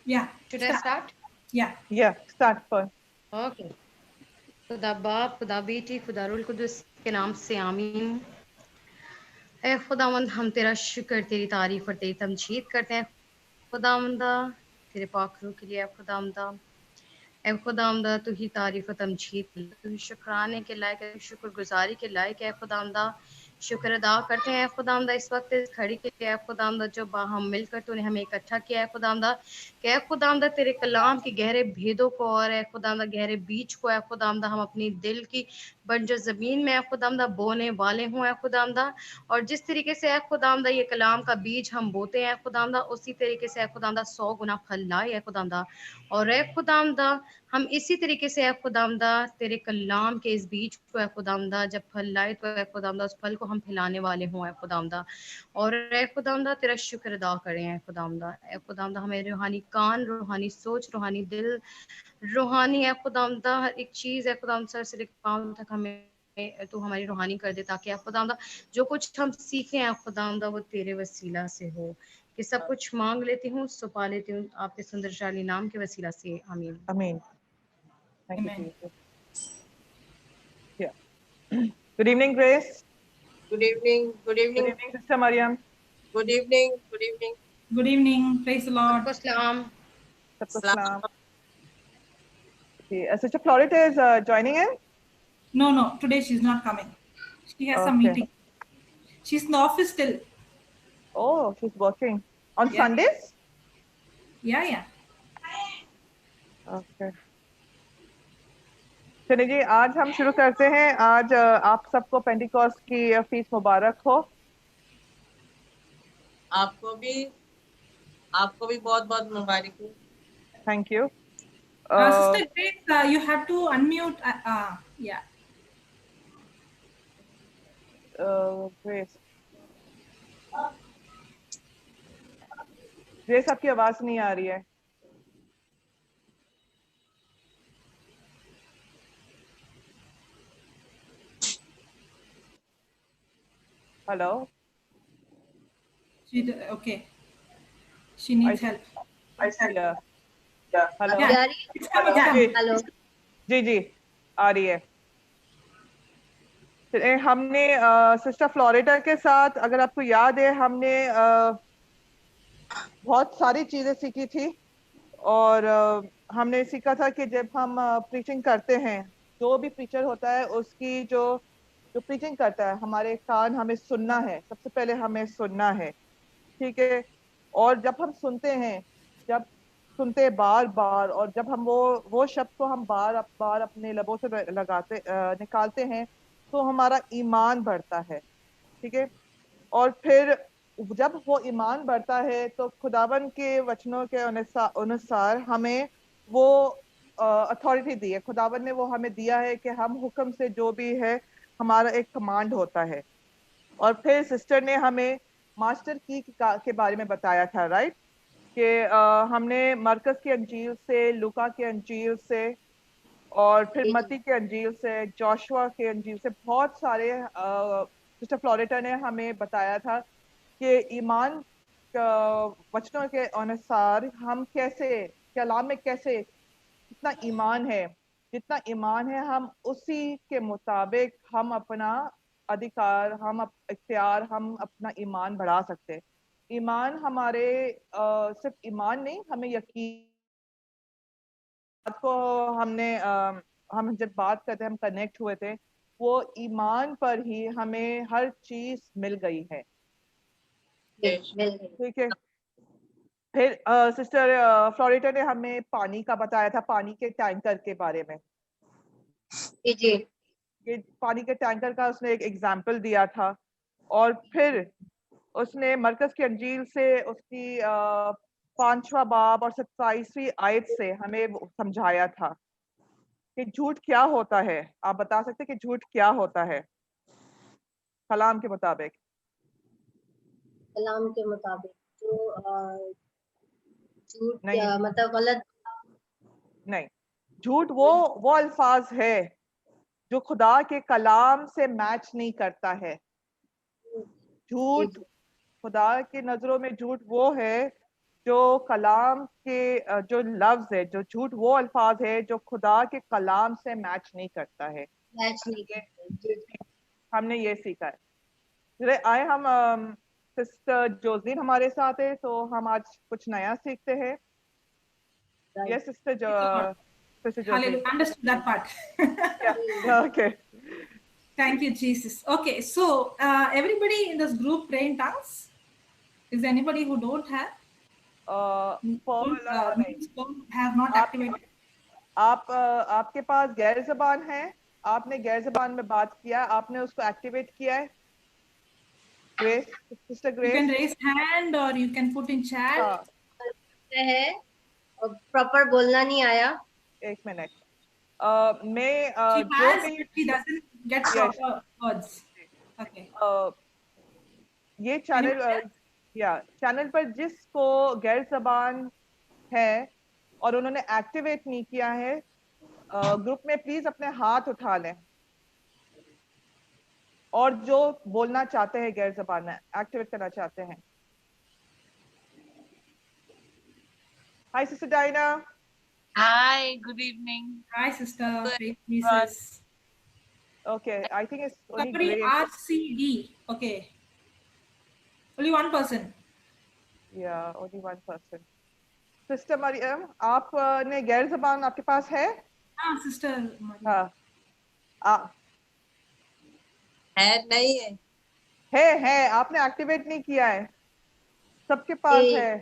Yeah. Should I start? Yeah. Yeah, start first. Okay. खुदा बाप, खुदा बेटी, खुदा रुल कुदस के नाम से आमीन। ऐ खुदावंद, हम तेरा शुक्र, तेरी तारीफ और तेरी तमजीद करते हैं खुदावंदा, तेरे पाक रूह के लिए। ऐ खुदावंदा, ऐ खुदावंदा, तू ही तारीफ और तमजीद, तू ही शुक्राने के लायक है, शुक्रगुजारी के लायक है खुदावंदा। शुक्र अदा करते हैं खुदावंदा इस वक्त इस घड़ी के लिए। ऐ खुदावंदा, जो बाहम मिलकर तूने हमें इकट्ठा किया है खुदावंदा, कि ऐ खुदावंदा तेरे कलाम के गहरे भेदों को और ऐ खुदावंदा गहरे बीज को ऐ खुदावंदा हम अपनी दिल की बंजर जमीन में ऐ खुदावंदा बोने वाले हों ऐ खुदावंदा। और जिस तरीके से ऐ खुदावंदा ये कलाम का बीज हम बोते हैं खुदावंदा, उसी तरीके से ऐ खुदावंदा 100 गुना फल लाए ऐ खुदावंदा। और ऐ खुदावंदा, हम इसी तरीके से ऐ खुदावंदा तेरे कलाम के इस बीज को ऐ खुदावंदा जब फल लाए तो ऐ खुदावंदा उस फल को हम फैलाने वाले हों ऐ खुदावंदा। और ऐ खुदावंदा तेरा शुक्र अदा करें ऐ खुदावंदा। ऐ खुदावंदा, हमें रूहानी कान, रूहानी सोच, रूहानी दिल, रूहानी ऐ खुदावंदा हर एक चीज़ ऐ खुदावंदा सर से लेकर पाँव तक हमें तू हमारी रूहानी कर दे, ताकि ऐ खुदावंदा जो कुछ हम सीखें ऐ खुदावंदा वो तेरे वसीला से हो। कि सब कुछ मांग लेती हूँ, सो पा लेती हूँ, आपके सुंदर शाली नाम के वसीला से आमीन। Amen. Thank you, Amen. Jesus. Yeah. Good evening, Grace. Good evening. Good Good evening. evening, Sister Mariam. Good evening. Good evening. Good evening. Praise the Lord. सबको सलाम। Sabko Salam. salam. Okay. Sister Florita is joining in. No. Today she's not coming. She has some Okay. meeting. She's in the office still. Oh, she's working on Yeah. Sundays. Yeah. Okay. चलिए जी, आज हम शुरू करते हैं। आज आप सबको Pentecost की फीस मुबारक हो। आपको भी बहुत बहुत मुबारक हो। Thank you. Sister Grace, you have to unmute. Yeah. Grace, Grace आपकी आवाज नहीं आ रही है। Hello. Okay. She needs help. Hello. Yeah. It's coming. Hello. जी जी, आ रही है। हमने सिस्टर फ्लोरिडा के साथ, अगर आपको याद है, हमने बहुत सारी चीजें सीखी थी। और हमने सीखा था कि जब हम प्रीचिंग करते हैं, जो भी प्रीचर होता है उसकी जो प्रीचिंग करता है, हमारे कान हमें सुनना है। सबसे पहले हमें सुनना है, ठीक है। और जब हम सुनते हैं, जब सुनते बार बार, और जब हम वो शब्द को हम बार बार अपने लबों से लगाते निकालते हैं, तो हमारा ईमान बढ़ता है, ठीक है। और फिर जब वो ईमान बढ़ता है तो खुदावन के वचनों के अनुसार हमें वो अथॉरिटी दी है। खुदावन ने वो हमें दिया है कि हम हुक्म से जो भी है, हमारा एक कमांड होता है। और फिर सिस्टर ने हमें मास्टर की के बारे में बताया था, राइट, कि हमने मरकस की अंजील से, लूका के अंजील से, और फिर मत्ती के अंजील से, जोशुआ के अंजील से, बहुत सारे सिस्टर फ्लोरिटा ने हमें बताया था कि ईमान वचनों के अनुसार हम कैसे, कलाम में कैसे, कितना ईमान है, जितना ईमान है हम उसी के मुताबिक हम अपना अधिकार, हम इख्तियार, हम अपना ईमान बढ़ा सकते हैं। ईमान हमारे सिर्फ ईमान नहीं, हमें यकीन को हमने हम जब बात करते हैं, हम कनेक्ट हुए थे, वो ईमान पर ही हमें हर चीज मिल गई है, ठीक है। फिर सिस्टर फ्लोरिटा ने हमें पानी का बताया था, पानी के टैंकर के बारे में। जी। ये पानी के टैंकर का उसने एक एग्जाम्पल दिया था। और फिर उसने मरकस की अंजील से उसकी 5वां बाब और 27वीं आयत से हमें समझाया था कि झूठ क्या होता है। आप बता सकते कि झूठ क्या होता है कलाम के मुताबिक? कलाम के मुताबिक जो झूठ नहीं, मतलब गलत नहीं, झूठ वो अल्फाज है जो खुदा के कलाम से मैच नहीं करता है। झूठ, खुदा की नजरों में झूठ वो है जो कलाम के जो लफ्ज है, जो झूठ वो अल्फाज है जो खुदा के कलाम से मैच नहीं करता है। मैच नहीं करते। जी हमने ये सीखा है। चलिए आए हम सिस्टर जोजलीन हमारे साथ है, तो हम आज कुछ नया सीखते हैं। राइट। यस सिस्टर जो sister Jocelyn. Hallelujah. Understood that part. Okay Thank you, Jesus. Okay, so everybody in this group pray in tongues. Is there anybody who don't have? नहीं, Means don't have not आप activated. आपके पास गैर जबान है, आपने गैर जबान में बात किया, आपने उसको एक्टिवेट किया है। Grace, sister You can grace. raise hand or you can put in chat. हाँ, है और प्रॉपर बोलना नहीं आया। एक मिनट। मैं She जो has, भी but she doesn't get Yes. proper words. Okay. ये चैनल चैनल पर जिसको गैर जबान है और उन्होंने एक्टिवेट नहीं किया है, ग्रुप में प्लीज अपने हाथ उठा लें, और जो बोलना चाहते हैं गैर जबान में एक्टिवेट करना चाहते हैं। हाय sister Diana. Hi, good evening. Hi, sister. Praise everyone. Jesus. Okay, I think it's only Somebody Grace. RCD. Okay. Only one person. Yeah, only one person. Sister Mariam, आपने गैर जबान आपके पास है? Ah, sister. Maria. हाँ, है नहीं है। है, आपने एक्टिवेट नहीं किया है, सबके पास जी है।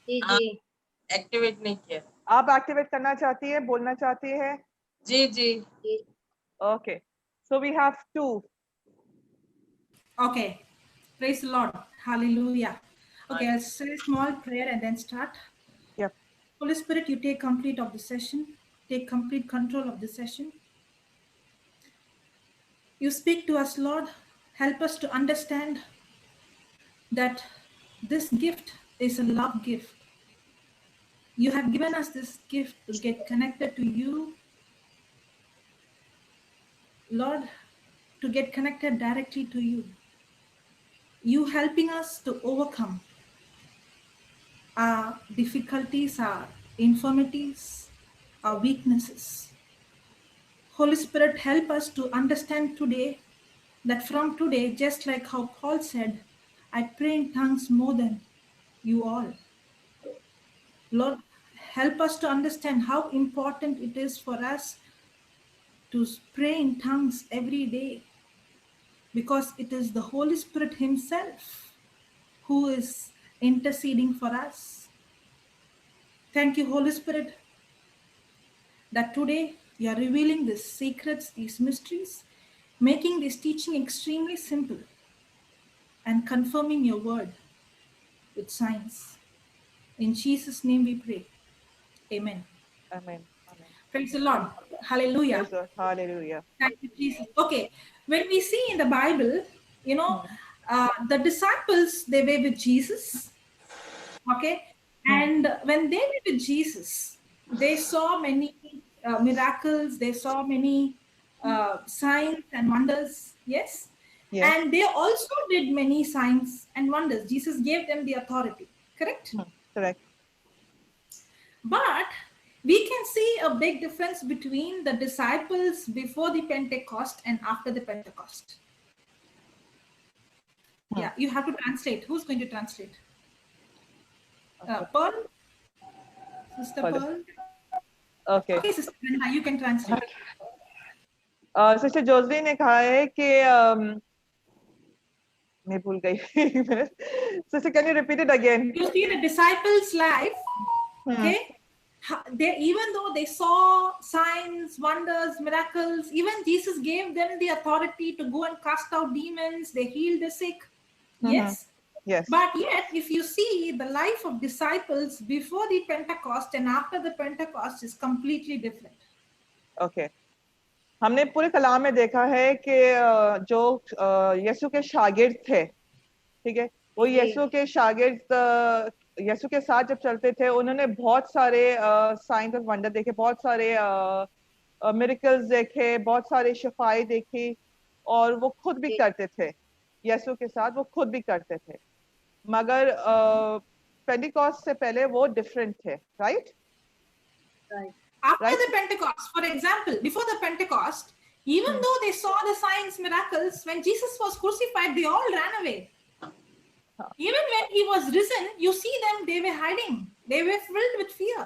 जी हाँ। जी एक्टिवेट नहीं किया। आप एक्टिवेट करना चाहती है, बोलना चाहती है? जी जी। जी। Okay, so we have 2. Okay. Praise the Lord. Hallelujah. Okay, I'll say a small prayer and then start. Yep. Holy Spirit, you take complete of the session. Take complete control of the session. You speak to us, Lord. Help us to understand that this gift is a love gift. You have given us this gift to get connected to you, Lord, to get connected directly to you. You helping us to overcome our difficulties, our infirmities, our weaknesses. Holy Spirit, help us to understand today that from today, just like how Paul said, I pray in tongues more than you all. Lord, help us to understand how important it is for us to pray in tongues every day, because it is the Holy Spirit Himself who is interceding for us. Thank you, Holy Spirit, that today you are revealing these secrets, these mysteries, making this teaching extremely simple and confirming your word with signs. In Jesus' name we pray. Amen. Amen. Amen. Praise the Lord. Hallelujah. Praise the Lord. Hallelujah. Thank you, Jesus. Okay, when we see in the Bible, the disciples, they were with Jesus. Okay, and when they were with Jesus, they saw many miracles, they saw many signs and wonders. Yes. Yes. And they also did many signs and wonders. Jesus gave them the authority, correct? Correct. But we can see a big difference between the disciples before the Pentecost and after the Pentecost. Yeah, you have to translate. Who's going to translate? Pearl? Sister Pearl? Okay. Okay, Sister Brenda, you can translate. Sister Jocelyn ने कहा है कि मैं भूल गई। Sister, can you repeat it again? You see the disciples' life, okay? They, even though they saw signs, wonders, miracles, even Jesus gave them the authority to go and cast out demons, they healed the sick. Yes. Yes. But yet, if you see the life of disciples before the Pentecost and after the Pentecost is completely different. Okay. हमने पूरे कलाम में देखा है कि जो यीशु के शागिर्द थे, ठीक है, वो यीशु के शागिर्द यीशु के साथ जब चलते थे, उन्होंने बहुत सारे साइंस और वंडर देखे, बहुत सारे मिरेकल्स देखे, बहुत सारे शिफाई देखी, और वो खुद भी करते थे। यीशु के साथ वो खुद भी करते थे। मगर पेंटिकॉस्ट से पहले वो डिफरेंट थे, right? Right. After Right. the Pentecost, for example, before the Pentecost, even though they saw the signs, miracles, when Jesus was crucified, they all ran away. Even when he was risen, you see them, they were hiding. They were filled with fear.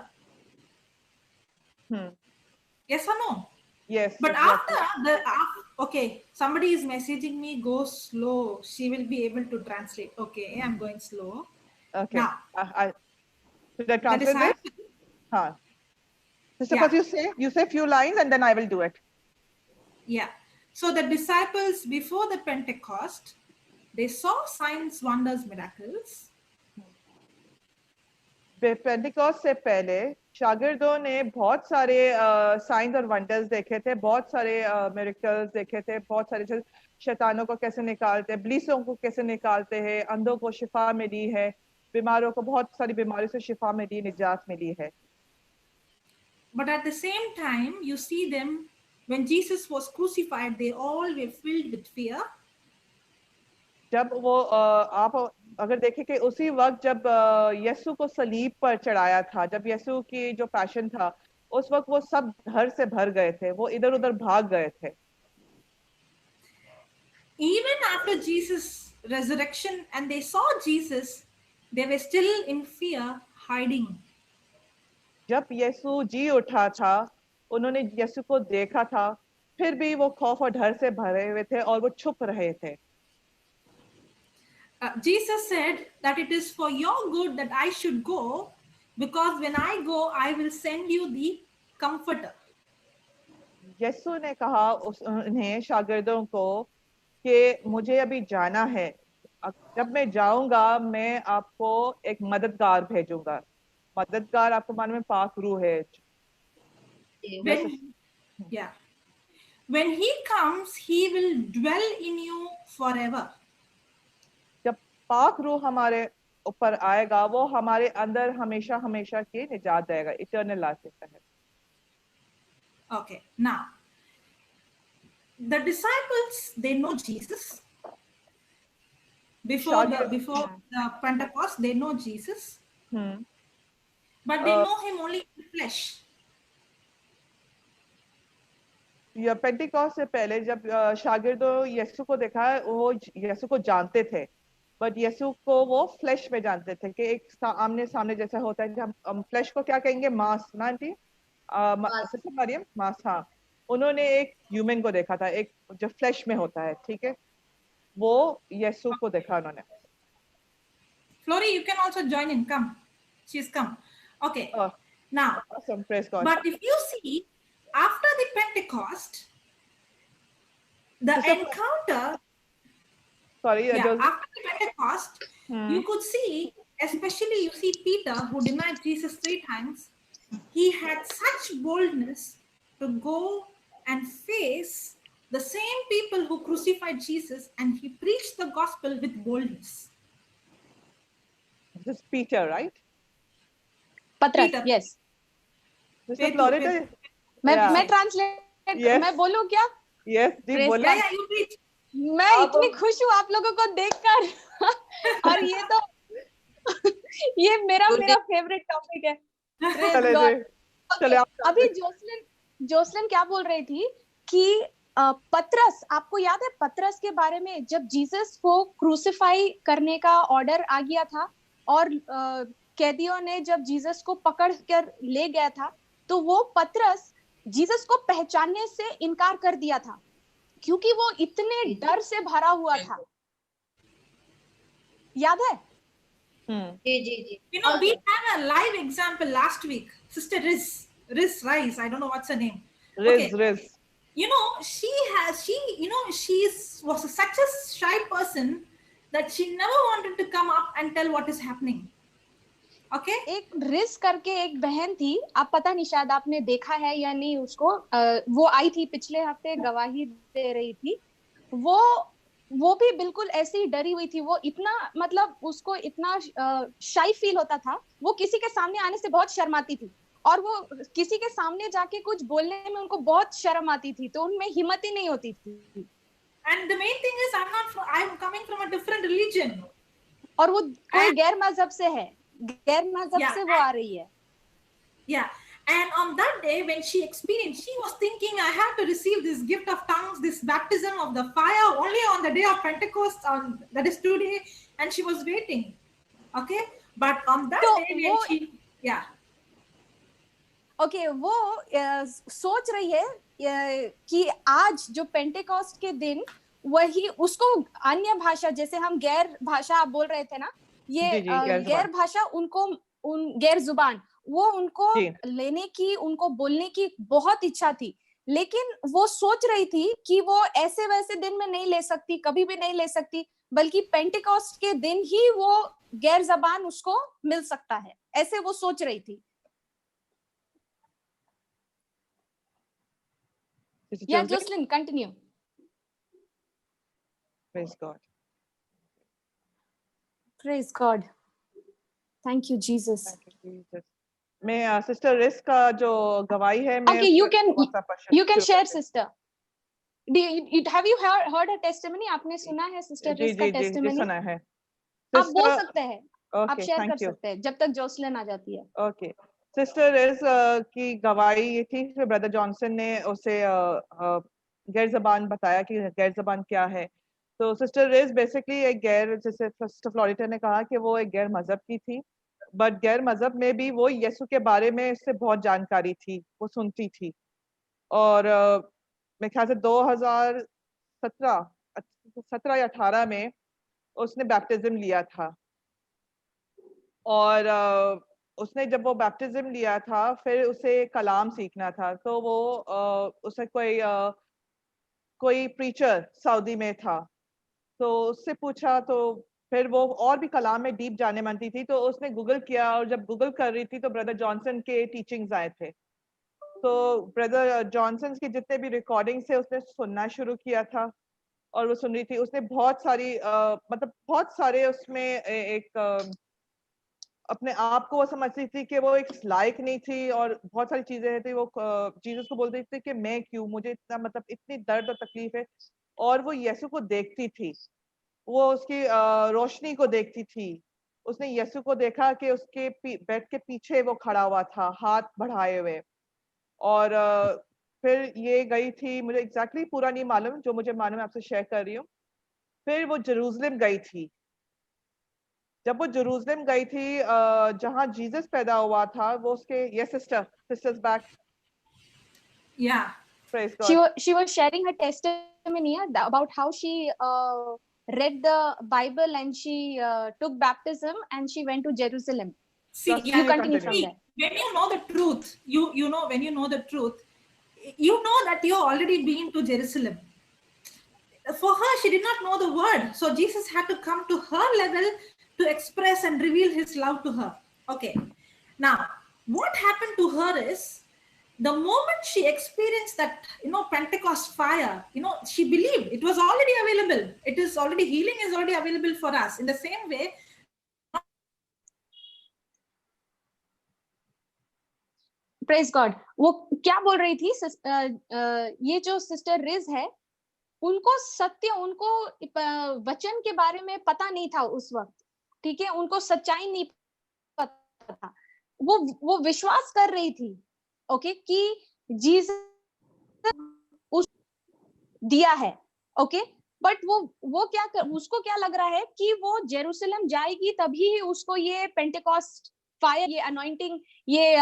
Yes or no? Yes. But exactly. okay, somebody is messaging me, go slow. She will be able to translate. Okay, I'm going slow. Okay. Now, Should I the translate this? disciples, Huh. Sister, Yeah. first you say few lines and then I will do it. yeah. So the disciples before the Pentecost, they saw signs, wonders, miracles. Pentecost से पहले शागिर्दों ने बहुत सारे science और wonders देखे थे, बहुत सारे मिरेकल्स देखे थे, बहुत सारे शैतानों को कैसे निकालते हैं, ब्लीसों को कैसे निकालते हैं, अंधों को शिफा मिली है, बीमारों को बहुत सारी बीमारियों से शिफा मिली, निजात मिली है. But at the same time, you see them when Jesus was crucified, they all were filled with fear. जब वो आप अगर देखें कि उसी वक्त जब यीशु को सलीब पर चढ़ाया था, जब यीशु की जो पैशन था, उस वक्त वो सब डर से भर गए थे, वो इधर उधर भाग गए थे. Even after Jesus' resurrection and they saw Jesus, they were still in fear, hiding. जब यीशु जी उठा था, उन्होंने यीशु को देखा था, फिर भी वो खौफ और डर से भरे हुए थे और वो छुप रहे थे. Jesus said that it is for your good that I should go, because when I go, I will send you the Comforter. यीशु ने कहा उन्हें शागिर्दों को कि मुझे अभी जाना है, जब मैं जाऊंगा मैं आपको एक मददगार भेजूंगा. मददगार आपको मालूम है पाक रूह है. When he comes, he will dwell in you forever. जब पाक रूह हमारे ऊपर आएगा, वो हमारे अंदर हमेशा हमेशा की निजात देगा, इटर्नल लाइफ देता है. Okay, now the disciples, they know Jesus. Before the Pentecost, they know Jesus, but they know him only in flesh. या पेंटिकॉस्ट से पहले जब शागिर्दों यीशु को देखा, वो यीशु को जानते थे, बट यीशु को वो फ्लैश में जानते थे कि एक आमने सामने जैसा होता है. जब हम फ्लैश को क्या कहेंगे? मास ना आंटी? सिस्टर मरियम, मास. हाँ, उन्होंने एक ह्यूमन को देखा था, एक जो फ्लैश में होता है, ठीक है, वो यीशु को देखा उन्होंने. Flory, you can also join in. Come, she's come. Okay. Now, awesome, praise God. But if you see, after the Pentecost, the encounter. Sorry. After the Pentecost, you could see, especially you see Peter, who denied Jesus 3 times. He had such boldness to go and face the same people who crucified Jesus, and he preached the gospel with boldness. This is Peter, right? Patras, yes. Sister Florida. मैं translate मैं बोलूं क्या? Yes, जी बोला. You preach. मैं इतनी खुश हूँ आप लोगों को देखकर. और ये तो ये मेरा फेवरेट टॉपिक है. अभी जोसलिन क्या बोल रही थी कि पतरस, आपको याद है पतरस के बारे में, जब जीसस को क्रूसिफाई करने का ऑर्डर आ गया था और कैदियों ने जब जीसस को पकड़ कर ले गया था, तो वो पतरस जीसस को पहचानने से इनकार कर दिया था क्योंकि वो इतने डर से भरा हुआ था. याद है? जी. You know, we had a live example last week. Sister Riz Rice, I don't know what's her name. Riz. You know, she was such a shy person that she never wanted to come up and tell what is happening. Okay? एक रिस करके एक बहन थी, आप पता नहीं शायद आपने देखा है या नहीं उसको. वो आई थी पिछले हफ्ते, गवाही दे रही थी. वो भी बिल्कुल ऐसे ही डरी हुई थी. वो इतना मतलब उसको इतना शाई फील होता था. वो किसी के सामने आने से बहुत शर्माती थी और वो किसी के सामने जाके कुछ बोलने में उनको बहुत शर्म आती थी, तो उनमें हिम्मत ही नहीं होती थी. And the main thing is I'm coming from a different religion. और वो कोई गैर मजहब से है. गैर मजहब Yeah, से वो आ रही है। Yeah. And on that day, when she experienced, she was thinking, I have to receive this gift of tongues, this baptism of the fire only on the day of Pentecost, that is today, and she was waiting. Okay. But on that तो day, when वो she, yeah. Okay वो सोच रही है कि आज जो पेंटेकॉस्ट के दिन वही उसको अन्य भाषा, जैसे हम गैर भाषा आप बोल रहे थे ना, ये जी, गैर गैर जुबान। भाषा उनको गैर जुबान वो उनको जी। लेने की, उनको बोलने की बहुत इच्छा थी, लेकिन वो सोच रही थी कि वो ऐसे वैसे दिन में नहीं ले सकती, कभी भी नहीं ले सकती, बल्कि पेंटेकॉस्ट के दिन ही वो गैर जबान उसको मिल सकता है, ऐसे वो सोच रही थी। Yeah, Jocelyn, continue. Praise God. Praise God. Thank you, Jesus. Thank you, Jesus. मैं सिस्टर रिस का जो गवाही है, मैं Okay, you can share, करते हैं। sister. Have you heard her testimony? आपने सुना है सिस्टर जी रिस का जी जी जी testimony? सुना है। आप बोल सिस्टर सकते हैं, आप ओके, शेयर कर थैंक यू। सकते हैं जब तक जोसलिन आ जाती है। ओके, सिस्टर रिस की गवाही ये थी कि ब्रदर जॉनसन ने उसे गैर जबान बताया कि गैर जबान क्या है। तो सिस्टर रिस बेसिकली एक गैर, जैसे सिस्टर फ्लोरिटा ने कहा कि वो एक गैर मजहब की थी, बट गैर मजहब में भी वो यीशु के बारे में इससे बहुत जानकारी थी, वो सुनती थी। और मेरे ख्याल से 2017 या 18 में उसने बैप्टिज्म लिया था। और उसने जब वो बैप्टिज्म लिया था, फिर उसे कलाम सीखना था, तो वो उसे कोई प्रीचर सऊदी में था, तो उससे पूछा, तो फिर वो और भी कलाम में डीप जाने मानती थी, तो उसने गूगल किया, और जब गूगल कर रही थी तो ब्रदर जॉनसन के टीचिंग्स आए थे। तो ब्रदर जॉनसन की जितने भी रिकॉर्डिंग्स थे उसने सुनना शुरू किया था, और वो सुन रही थी। उसने बहुत सारी मतलब बहुत सारे उसमें एक अपने आप को वो समझती थी कि वो एक लायक नहीं थी, और बहुत सारी चीजें थी। वो जीसस को बोलती थी कि मैं क्यों, मुझे इतना मतलब इतनी दर्द और तकलीफ है। और वो यीशु को देखती थी, वो उसकी रोशनी को देखती थी। उसने यीशु को देखा कि उसके बेड के पीछे वो खड़ा हुआ था, हाथ बढ़ाए हुए। और फिर ये गई थी, मुझे एग्जैक्टली पूरा नहीं मालूम, जो मुझे मालूम है आपसे शेयर कर रही हूँ। फिर वो जेरूसलम गई थी। जब वो जेरूसलम गई थी, जहाँ जीसस पैदा हुआ था, वो उसके sisters back. Yeah. Praise God. She was sharing her testimony about how she read the Bible and she took baptism and she went to Jerusalem. See, Just yeah, You continue from see, there. when you know the truth, you know, when you know the truth, you know that you've already been to Jerusalem. For her, she did not know the word, so Jesus had to come to her level to express and reveal his love to her. Okay, now what happened to her is, the moment she experienced that, Pentecost fire, she believed it was already available. It is already, healing is already available for us. In the same way, Praise God. वो क्या बोल रही थी? ये जो sister ridge है, उनको सत्य, उनको वचन के बारे में पता नहीं था उस वक्त, ठीक है, उनको सच्चाई नहीं पता था। वो विश्वास कर रही थी, ओके, कि जीसस उस दिया है, ओके, बट वो उसको क्या लग रहा है कि वो जेरूसलम जाएगी तभी उसको ये पेंटेकॉस्ट फायर, ये अनॉइंटिंग, ये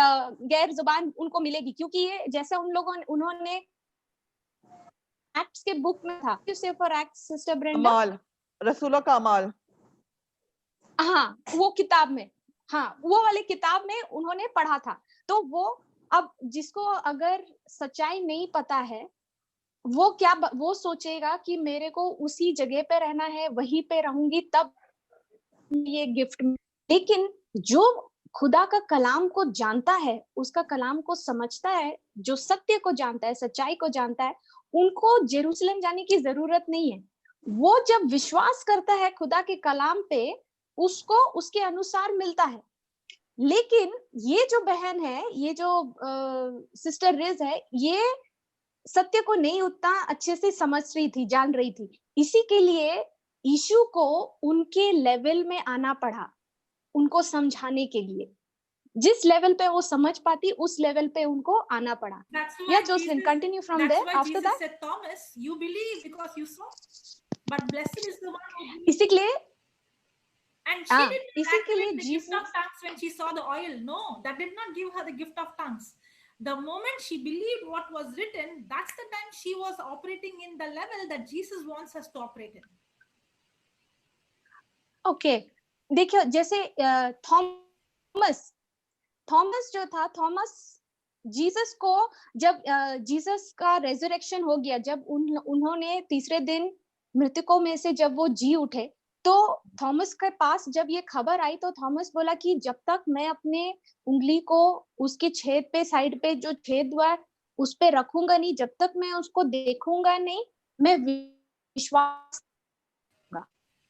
गैर जुबान उनको मिलेगी, क्योंकि ये जैसा उन्होंने एक्ट्स के बुक में था, फॉर एक्ट्स सिस्टर ब्रेंडा, अमाल, रसूलों का अमाल, हाँ, वो किताब में, हाँ, वो वाले किताब में उन्होंने पढ़ा था। तो वो अब जिसको अगर सच्चाई नहीं पता है, वो सोचेगा कि मेरे को उसी जगह पे रहना है, वहीं पे रहूंगी तब ये गिफ्ट। लेकिन जो खुदा का कलाम को जानता है, उसका कलाम को समझता है, जो सत्य को जानता है, सच्चाई को जानता है, उनको जेरूसलम जाने की जरूरत नहीं है। वो जब विश्वास करता है खुदा के कलाम पे, उसको उसके अनुसार मिलता है। लेकिन ये जो बहन है, ये जो सिस्टर रिज है, ये सत्य को नहीं उतना अच्छे से समझ रही थी, जान रही थी। इसी के लिए यीशु को उनके लेवल में आना पड़ा, उनको समझाने के लिए। जिस लेवल पे वो समझ पाती उस लेवल पे उनको आना पड़ा। That's why Yeah, Jocelyn, continue from that's there why after Jesus that. said, Thomas, you believe because you saw, but blessed is the one who believes. इसी के लिए And she did not इसी के लिए activate the gift Jesus of tongues when she saw the oil. No, that did not give her the gift of tongues. The moment she believed what was written, that's the time she was operating in the level that Jesus wants us to operate in. Okay देखियो, जैसे Thomas Thomas जो था, Thomas Jesus को जब Jesus का resurrection हो गया, जब उन्होंने तीसरे दिन मृतकों में से जब वो जी उठे, तो थॉमस के पास जब ये खबर आई तो थॉमस बोला कि जब तक मैं अपने उंगली को उसके छेद पे, साइड पे जो छेद हुआ उस पे रखूंगा नहीं, जब तक मैं उसको देखूंगा नहीं, मैं विश्वास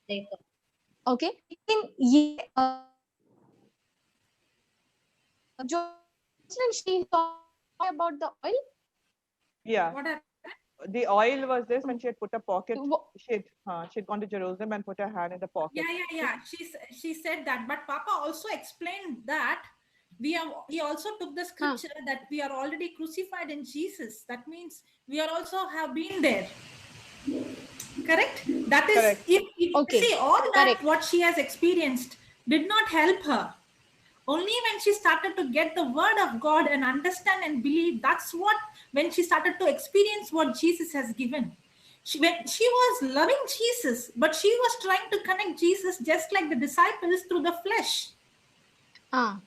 देखो ओके। लेकिन ये जो she talked about the oil, Yeah, What happened? the oil was this when she had put a pocket. वो- She'd gone to Jerusalem and put her hand in the pocket. Yeah. She said that, but Papa also explained that he also took the scripture that we are already crucified in Jesus. That means we are also have been there. Correct? That is Correct. if Okay. see all that Correct. what she has experienced did not help her. Only when she started to get the word of God and understand and believe, that's what when she started to experience what Jesus has given. When she was loving Jesus, but she was trying to connect Jesus just like the disciples through the flesh. हाँ,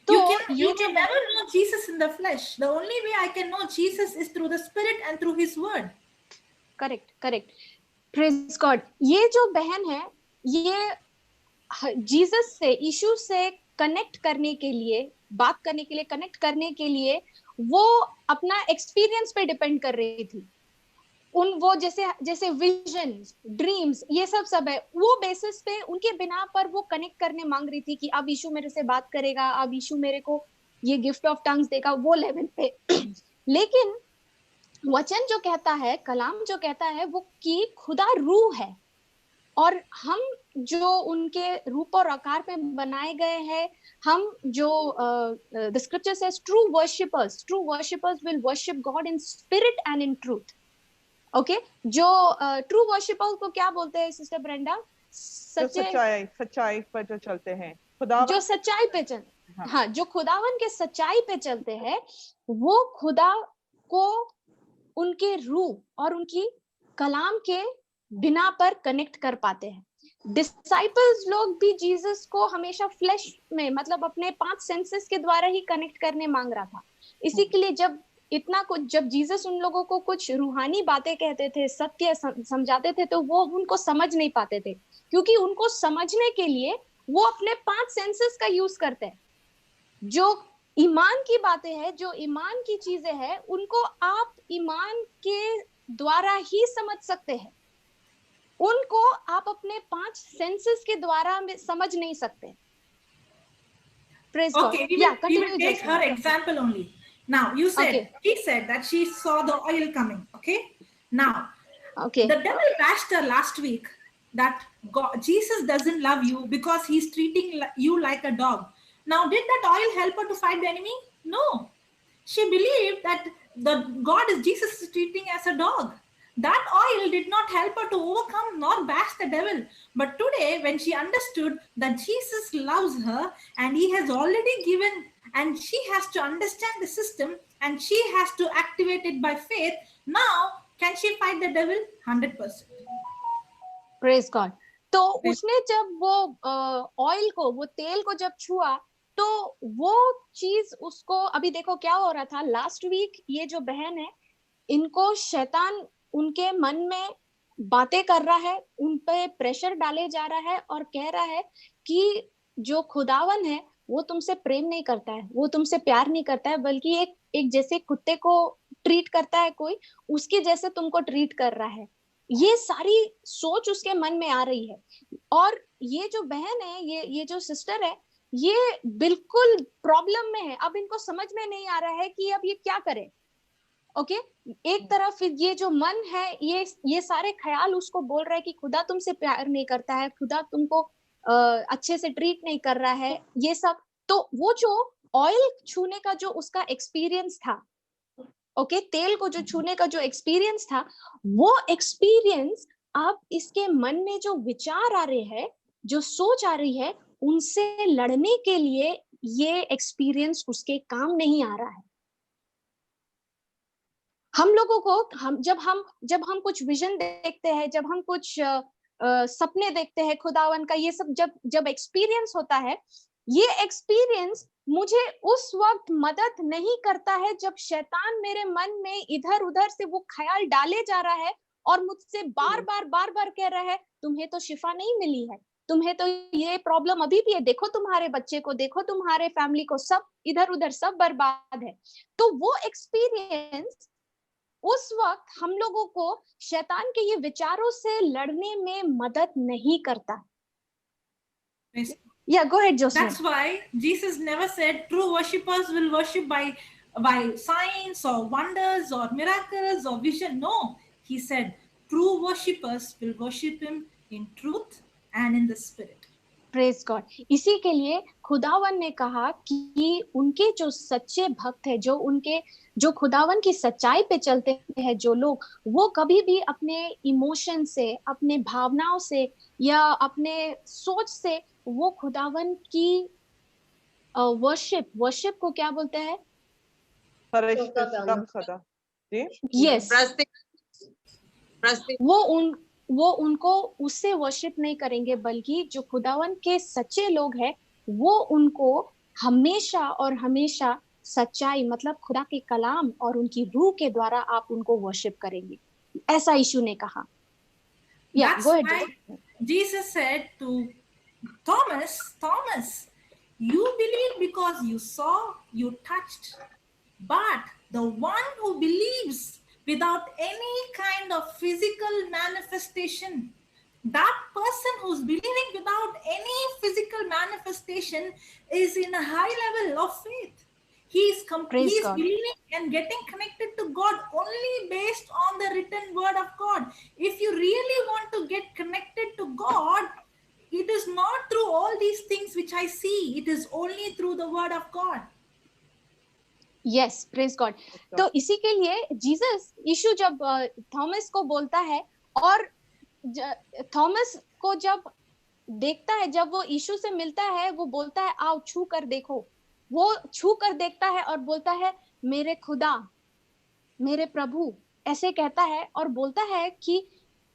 You तो can ये जो never know Jesus in the flesh. The only way I can know Jesus is through the Spirit and through His Word. Correct praise God, ये जो बहन है ये Jesus से, यीशु से कनेक्ट करने के लिए, बात करने के लिए, कनेक्ट करने के लिए वो अपना एक्सपीरियंस पे डिपेंड कर रही थी। वो जैसे विजन्स, ड्रीम्स, ये सब है, वो बेसिस पे उनके बिना पर वो कनेक्ट करने मांग रही थी कि अब यीशु मेरे से बात करेगा, अब यीशु मेरे को ये गिफ्ट ऑफ टंग्स देगा, वो लेवल पे। लेकिन वचन जो कहता है, कलाम जो कहता है वो कि खुदा रूह है, और हम जो उनके रूप और आकार में बनाए गए हैं, हम जो the scripture says true worshippers will worship God in spirit and in truth. Okay, जो ट्रू वर्शिपर्स को क्या बोलते हैं सिस्टर ब्रेंडा? सच्चाई पर जो चलते हैं, खुदा जो सच्चाई पे चलते, हाँ, जो खुदावन के सच्चाई पे चलते हैं, वो खुदा को उनके रूह और उनकी कलाम के बिना पर कनेक्ट कर पाते हैं। डिसाइपल्स लोग भी जीसस को हमेशा फ्लैश में, मतलब अपने 5 सेंसेस के द्वारा ही कनेक्ट करने मांग रहा था। इसी के लिए जब जीसस उन लोगों को कुछ रूहानी बातें कहते थे, सत्य समझाते थे, तो वो उनको समझ नहीं पाते थे, क्योंकि उनको समझने के लिए वो अपने 5 सेंसेस का यूज करते हैं। जो ईमान की बातें हैं, जो ईमान की चीजें हैं, उनको आप ईमान के द्वारा ही समझ सकते हैं, उनको आप अपने 5 सेंसेस के द्वारा समझ नहीं सकते। Praise God. Okay, we Yeah, will continue, take Jocelyn. her example only. Now, you said, Okay. she said that she saw the oil coming. Okay. Now, Okay. the devil bashed her last week that Jesus doesn't love you because he's treating you like a dog. Now, did that oil help her to fight the enemy? No. She believed that Jesus is treating as a dog. That oil did not help her to overcome nor bash the devil. But today, when she understood that Jesus loves her and he has already given, and she has to understand the system and she has to activate it by faith, now can she fight the devil? 100%. Praise God. तो उसने जब वो oil को, वो तेल को जब छुआ, तो वो चीज उसको, अभी देखो क्या हो रहा था लास्ट वीक, ये जो बहन है, इनको शैतान उनके मन में बातें कर रहा है, उन पे प्रेशर डाले जा रहा है और कह रहा है कि जो खुदावन है वो तुमसे प्रेम नहीं करता है, वो तुमसे प्यार नहीं करता है, बल्कि एक जैसे कुत्ते को ट्रीट करता है कोई, उसके जैसे तुमको ट्रीट कर रहा है। ये सारी सोच उसके मन में आ रही है। और ये जो बहन है, ये जो सिस्टर है, ये बिल्कुल प्रॉब्लम में है। अब इनको समझ में नहीं आ रहा है कि अब ये क्या करे। ओके, एक तरफ ये जो मन है, ये सारे ख्याल उसको बोल रहा है कि खुदा तुमसे प्यार नहीं करता है, खुदा तुमको अच्छे से ट्रीट नहीं कर रहा है, ये सब। तो वो जो ऑयल छूने का जो उसका एक्सपीरियंस था, ओके, तेल को जो छूने का जो एक्सपीरियंस था, वो एक्सपीरियंस अब इसके मन में जो विचार आ रहे हैं, जो सोच आ रही है, उनसे लड़ने के लिए ये एक्सपीरियंस उसके काम नहीं आ रहा है। हम लोगों को जब हम कुछ विजन देखते हैं, जब हम कुछ सपने देखते हैं खुदावन का, ये सब जब एक्सपीरियंस होता है, ये एक्सपीरियंस मुझे उस वक्त मदद नहीं करता है जब शैतान मेरे मन में इधर उधर से वो ख्याल डाले जा रहा है और मुझसे बार बार कह रहा है तुम्हें तो शिफा नहीं मिली है, तुम्हें तो ये प्रॉब्लम अभी भी है, देखो तुम्हारे बच्चे को, देखो तुम्हारे फैमिली को, सब इधर उधर सब बर्बाद है। तो वो एक्सपीरियंस उस वक्त हम लोगों को शैतान के ये विचारों से लड़ने में मदद नहीं करता। Yes. Yeah, go ahead, Jocelyn. That's why Jesus never said true worshippers will worship by signs or wonders or miracles or vision. No, he said true worshippers will worship him in truth and in the spirit. Praise God. इसी के लिए खुदावन ने कहा कि उनके जो सच्चे भक्त है, जो खुदावन की सच्चाई पे चलते हैं जो लोग, वो कभी भी अपने इमोशन से, अपने भावनाओं से या अपने सोच से वो खुदावन की वर्शिप को क्या बोलते हैं? यस, वो उनको उससे वर्शिप नहीं करेंगे, बल्कि जो खुदावन के सच्चे लोग हैं वो उनको हमेशा और हमेशा सच्चाई, मतलब खुदा के कलाम और उनकी रूह के द्वारा आप उनको वर्शिप करेंगे, ऐसा यीशु ने कहा। That's why Jesus said to Thomas, you believe because you saw, you touched, but the one who believes without any kind of physical manifestation, that person who's believing without any physical manifestation is in a high level of faith. He is believing and getting connected to God only based on the written word of God. If you really want to get connected to God, it is not through all these things which I see. It is only through the word of God. Yes, praise God. तो इसी के लिए यीशु जब Thomas को बोलता है, और Thomas को जब देखता है, जब वो यीशु से मिलता है, वो बोलता है आओ छू कर देखो। वो छू कर देखता है और बोलता है मेरे खुदा, मेरे प्रभु, ऐसे कहता है और बोलता है कि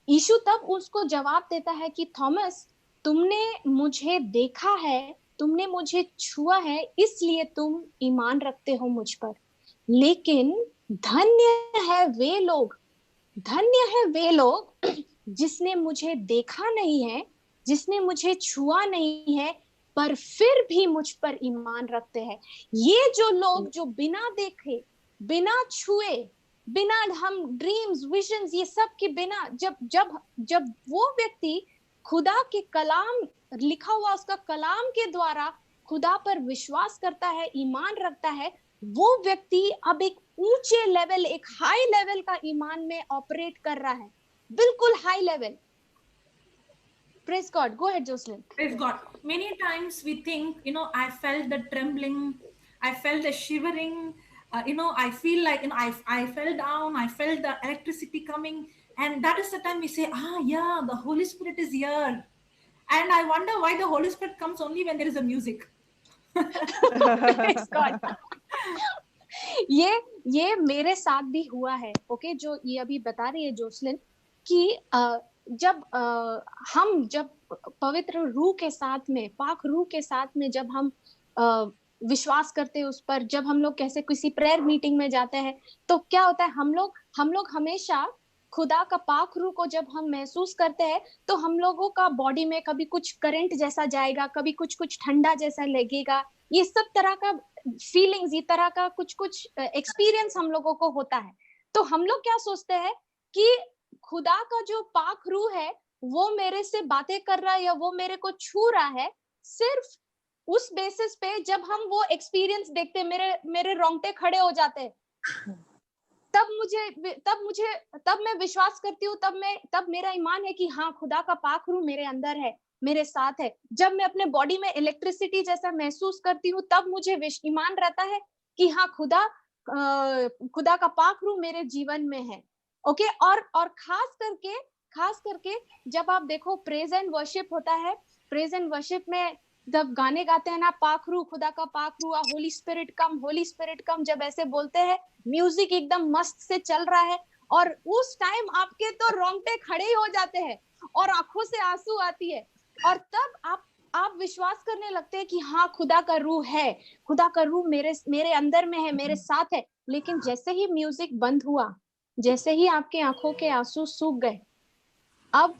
यीशु तब उसको जवाब देता है कि थॉमस, तुमने मुझे देखा है, तुमने मुझे छुआ है, इसलिए तुम ईमान रखते हो मुझ पर। लेकिन धन्य है वे लोग जिसने मुझे देखा नहीं है, जिसने मुझे छुआ नहीं है, पर फिर भी मुझ पर ईमान रखते हैं। ये जो लोग जो बिना देखे, बिना छुए, बिना हम ड्रीम्स, विजन्स, ये सब के बिना, जब वो व्यक्ति खुदा के कलाम, लिखा हुआ उसका कलाम के द्वारा खुदा पर विश्वास करता है, ईमान रखता है, वो व्यक्ति अब एक ऊंचे लेवल, एक हाई लेवल का ईमान में ऑपरेट कर रहा है, बिल्कुल high level. Praise God. Go ahead, Jocelyn. Praise God. Many times we think, I felt the trembling, I felt the shivering, I feel like, I fell down, I felt the electricity coming. And that is the time we say, yeah, the Holy Spirit is here. And I wonder why the Holy Spirit comes only when there is a music. Praise God. ये मेरे साथ भी हुआ है, okay, जो ये अभी बता रही है जोसलिन, कि जब पवित्र रूह के साथ में, पाक रूह के साथ में जब हम विश्वास करते हैं उस पर, जब हम लोग कैसे किसी प्रेयर मीटिंग में जाते हैं, तो क्या होता है, हम लोग हमेशा खुदा का पाक रूह को जब हम महसूस करते हैं, तो हम लोगों का बॉडी में कभी कुछ करंट जैसा जाएगा, कभी कुछ ठंडा जैसा लगेगा, ये सब तरह का फीलिंग्स, ये तरह का कुछ एक्सपीरियंस हम लोगों को होता है। तो हम लोग क्या सोचते हैं कि खुदा का जो पाक रूह है वो मेरे से बातें कर रहा है या वो मेरे को छू रहा है, सिर्फ उस बेसिस पे जब हम वो एक्सपीरियंस देखते, मेरे रोंगटे खड़े हो जाते हैं, तब मैं विश्वास करती हूँ, तब मेरा ईमान है कि हाँ, खुदा का पाक रूह मेरे अंदर है, मेरे साथ है। जब मैं अपने बॉडी में इलेक्ट्रिसिटी जैसा महसूस करती हूँ तब मुझे ईमान रहता है कि हाँ खुदा का पाक रूह मेरे जीवन में है। ओके, और खास करके जब आप देखो प्रेज एंड वर्शिप होता है, प्रेज एंड वर्शिप में जब गाने गाते हैं ना, पाक रूह, खुदा का पाक रूह, होली स्पिरिट कम, जब ऐसे बोलते हैं, म्यूजिक एकदम मस्त से चल रहा है और उस टाइम आपके तो रोंगटे खड़े ही हो जाते हैं और आंखों से आंसू आती है और तब आप विश्वास करने लगते हैं कि हाँ खुदा का रूह है, खुदा का रूह मेरे अंदर में है, मेरे साथ है। लेकिन जैसे ही म्यूजिक बंद हुआ, जैसे ही आपके आंखों के आंसू सूख गए, अब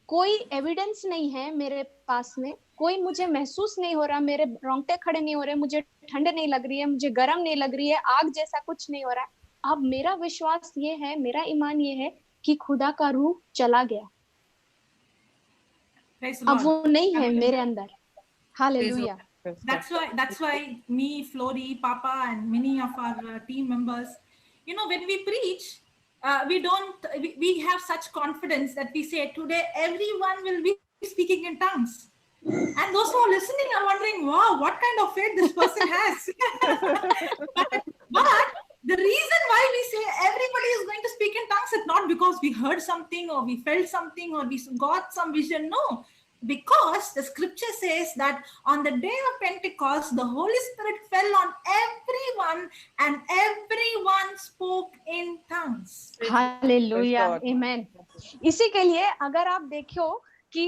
कोई एविडेंस नहीं है मेरे पास में, कोई मुझे महसूस नहीं हो रहा, मेरे रोंगटे खड़े नहीं हो रहे, मुझे ठंड नहीं लग रही है, मुझे गर्म नहीं लग रही है, आग जैसा कुछ नहीं हो रहा है। अब मेरा विश्वास ये है, मेरा ईमान ये है कि खुदा का रूह चला गया, Praise the अब Lord. वो नहीं है Hallelujah. मेरे अंदर। Hallelujah. That's why me, Flory, Papa, and many of our team members, when we preach, we have such confidence that we say today everyone will be speaking in tongues. And those who are listening are wondering, wow, what kind of faith this person has. but the reason why we say everybody is going to speak in tongues is not because we heard something or we felt something or we got some vision. No, because the scripture says that on the day of Pentecost, the Holy Spirit fell on everyone and everyone spoke in tongues. Hallelujah, amen. इसी के लिए अगर आप देखो कि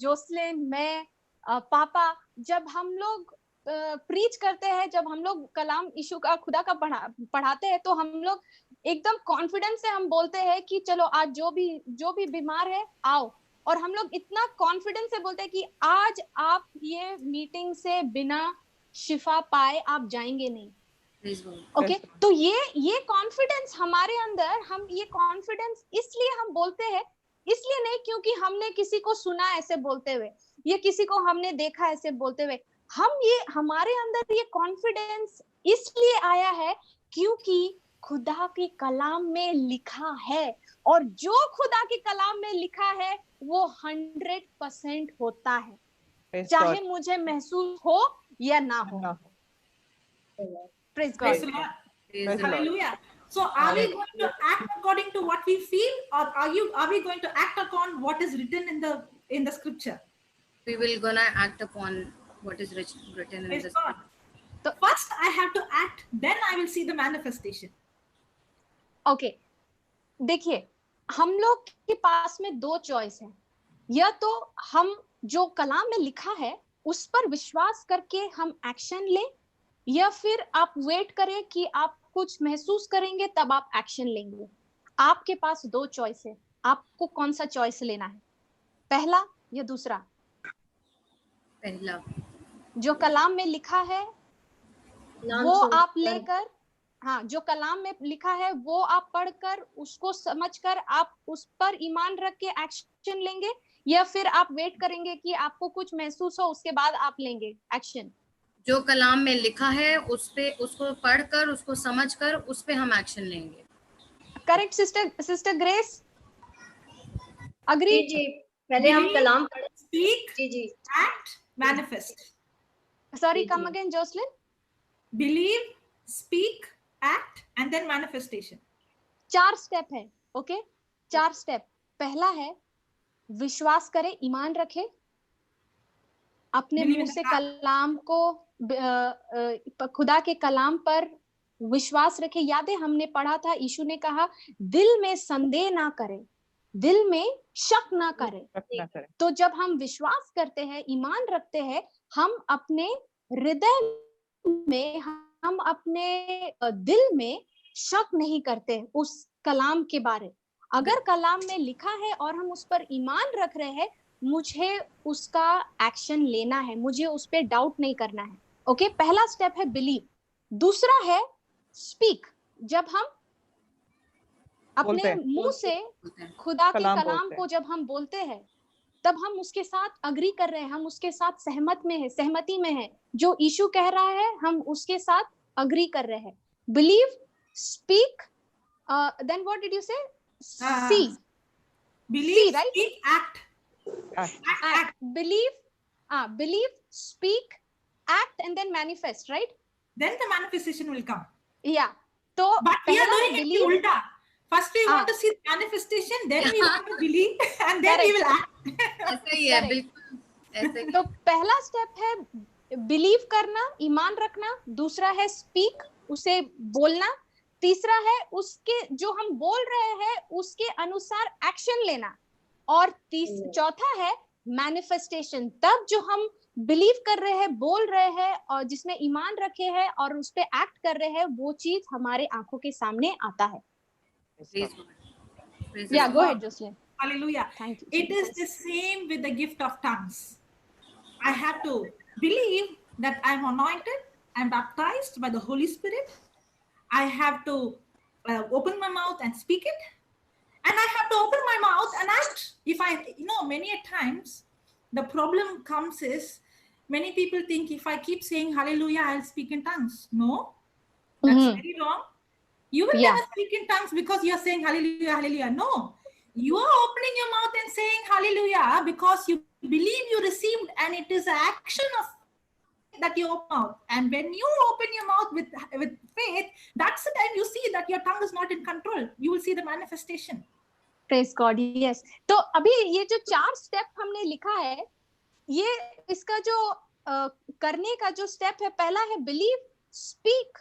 Joslin, मैं, पापा, जब हम लोग प्रीच करते हैं, जब हम लोग कलाम यीशु का, खुदा का पढ़ाते हैं, तो हम लोग एकदम कॉन्फिडेंस से हम बोलते हैं कि चलो आज जो भी बीमार है आओ, और हम लोग इतना कॉन्फिडेंस से बोलते हैं कि आज आप ये मीटिंग से बिना शिफा पाए आप जाएंगे नहीं। ओके, तो ये कॉन्फिडेंस हमारे अंदर, हम ये कॉन्फिडेंस इसलिए हम बोलते हैं, इसलिए नहीं क्योंकि हमने किसी को सुना ऐसे बोलते हुए या किसी को हमने देखा ऐसे बोलते हुए, हमारे अंदर ये कॉन्फिडेंस इसलिए आया है क्योंकि खुदा की कलाम में लिखा है, और जो खुदा की कलाम में लिखा है वो 100% होता है, चाहे मुझे महसूस हो या ना हो। Praise God. Praise the Lord. Hallelujah. So are we going to act according to what we feel, or are we going to act upon what is written in the scripture? We will gonna act upon what is written in Praise the God. So first I have to act, then I will see the manifestation. Okay, देखिए, हम लोग के पास में दो choice है, या तो हम जो कलाम में लिखा है उस पर विश्वास करके हम एक्शन लें, या फिर आप वेट करें कि आप कुछ महसूस करेंगे तब आप एक्शन लेंगे। आपके पास दो चॉइस है, आपको कौन सा चॉइस लेना है, पहला या दूसरा? पहला। जो कलाम में लिखा है वो आप लेकर, हाँ, जो कलाम में लिखा है वो आप पढ़कर, उसको समझकर आप उस पर ईमान रख के एक्शन लेंगे, या फिर आप वेट करेंगे कि आपको कुछ महसूस हो उसके बाद आप लेंगे एक्शन? जो कलाम में लिखा है उसको पढ़कर, उसको समझकर, उस पे हम एक्शन लेंगे। Correct sister Grace, agree? जी, पहले हम कलाम पढ़े। Speak, जी, act, manifest. Sorry, come again Jocelyn. Believe, speak, act, and then manifestation. 4 step है, ओके, 4 स्टेप। पहला है विश्वास करें, ईमान रखें, अपने मुंह से कलाम को, खुदा के कलाम पर विश्वास रखें। याद है हमने पढ़ा था, यीशु ने कहा दिल में संदेह ना करें, दिल में शक ना करें। तो जब हम विश्वास करते हैं, ईमान रखते हैं, हम अपने हृदय में, हम अपने दिल में शक नहीं करते उस कलाम के बारे। अगर कलाम में लिखा है और हम उस पर ईमान रख रहे हैं, मुझे उसका एक्शन लेना है, मुझे उस पर डाउट नहीं करना है। ओके, पहला स्टेप है बिलीव। दूसरा है स्पीक। जब हम अपने मुंह से खुदा के कलाम को जब हम बोलते हैं, तब हम उसके साथ अग्री कर रहे हैं, हम उसके साथ सहमति में है। जो यीशु कह रहा है हम उसके साथ अग्री कर रहे हैं। Believe, speak, then what did you say? See, Believe, right? speak, act. Act. Believe, speak, act, and then manifest, right? Then the manifestation will come. Yeah. तो But we are पहला doing है it believe. ulta. First we want हाँ. to see the manifestation, then we want to believe, and then we will act. ऐसे ही है, Correct. बिल्कुल ऐसे ही। तो पहला स्टेप है बिलीव करना, ईमान रखना। दूसरा है स्पीक, उसे बोलना। तीसरा है उसके जो हम बोल रहे हैं उसके अनुसार एक्शन लेना। और चौथा है मैनिफेस्टेशन, तब जो हम बिलीव कर रहे हैं, बोल रहे हैं और जिसमें ईमान रखे हैं और उस पे एक्ट कर रहे हैं, वो चीज हमारे आंखों के सामने आता है। Yeah, go ahead, Jocelyn. Hallelujah. Thank you. It is the same with the gift of tongues. I have to believe that I'm anointed, I'm baptized by the Holy Spirit. I have to open my mouth and speak it. And I have to open my mouth and act. If I, many a times the problem comes is many people think if I keep saying hallelujah, I'll speak in tongues. No, that's very wrong. You will never speak in tongues because you're saying hallelujah, hallelujah. No, you are opening your mouth and saying hallelujah because you believe you received, and it is an action of that you open mouth. And when you open your mouth with faith, that's the time you see that your tongue is not in control. You will see the manifestation. Praise God. Yes. तो अभी ये जो 4 step हमने लिखा है, ये इसका जो करने का जो स्टेप है, पहला है बिलीव, स्पीक,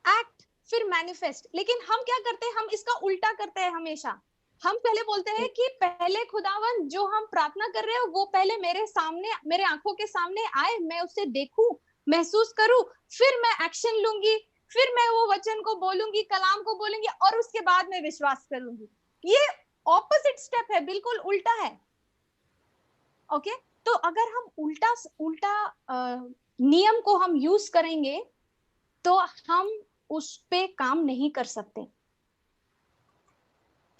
एक्ट, फिर मैनिफेस्ट। लेकिन हम क्या करते हैं, हम इसका उल्टा करते हैं हमेशा। हम पहले बोलते हैं कि पहले खुदावन जो हम प्रार्थना कर रहे हैं वो पहले मेरे सामने, मेरे आंखों के सामने आए, मैं उसे देखूं, महसूस करूं, फिर मैं एक्शन लूंगी, फिर मैं वो वचन को बोलूंगी, कलाम को बोलूंगी, और उसके बाद मैं विश्वास करूंगी। ये ऑपोजिट स्टेप है, बिल्कुल उल्टा है। ओके, तो अगर हम उल्टा नियम को हम यूज करेंगे तो हम उस पे काम नहीं कर सकते।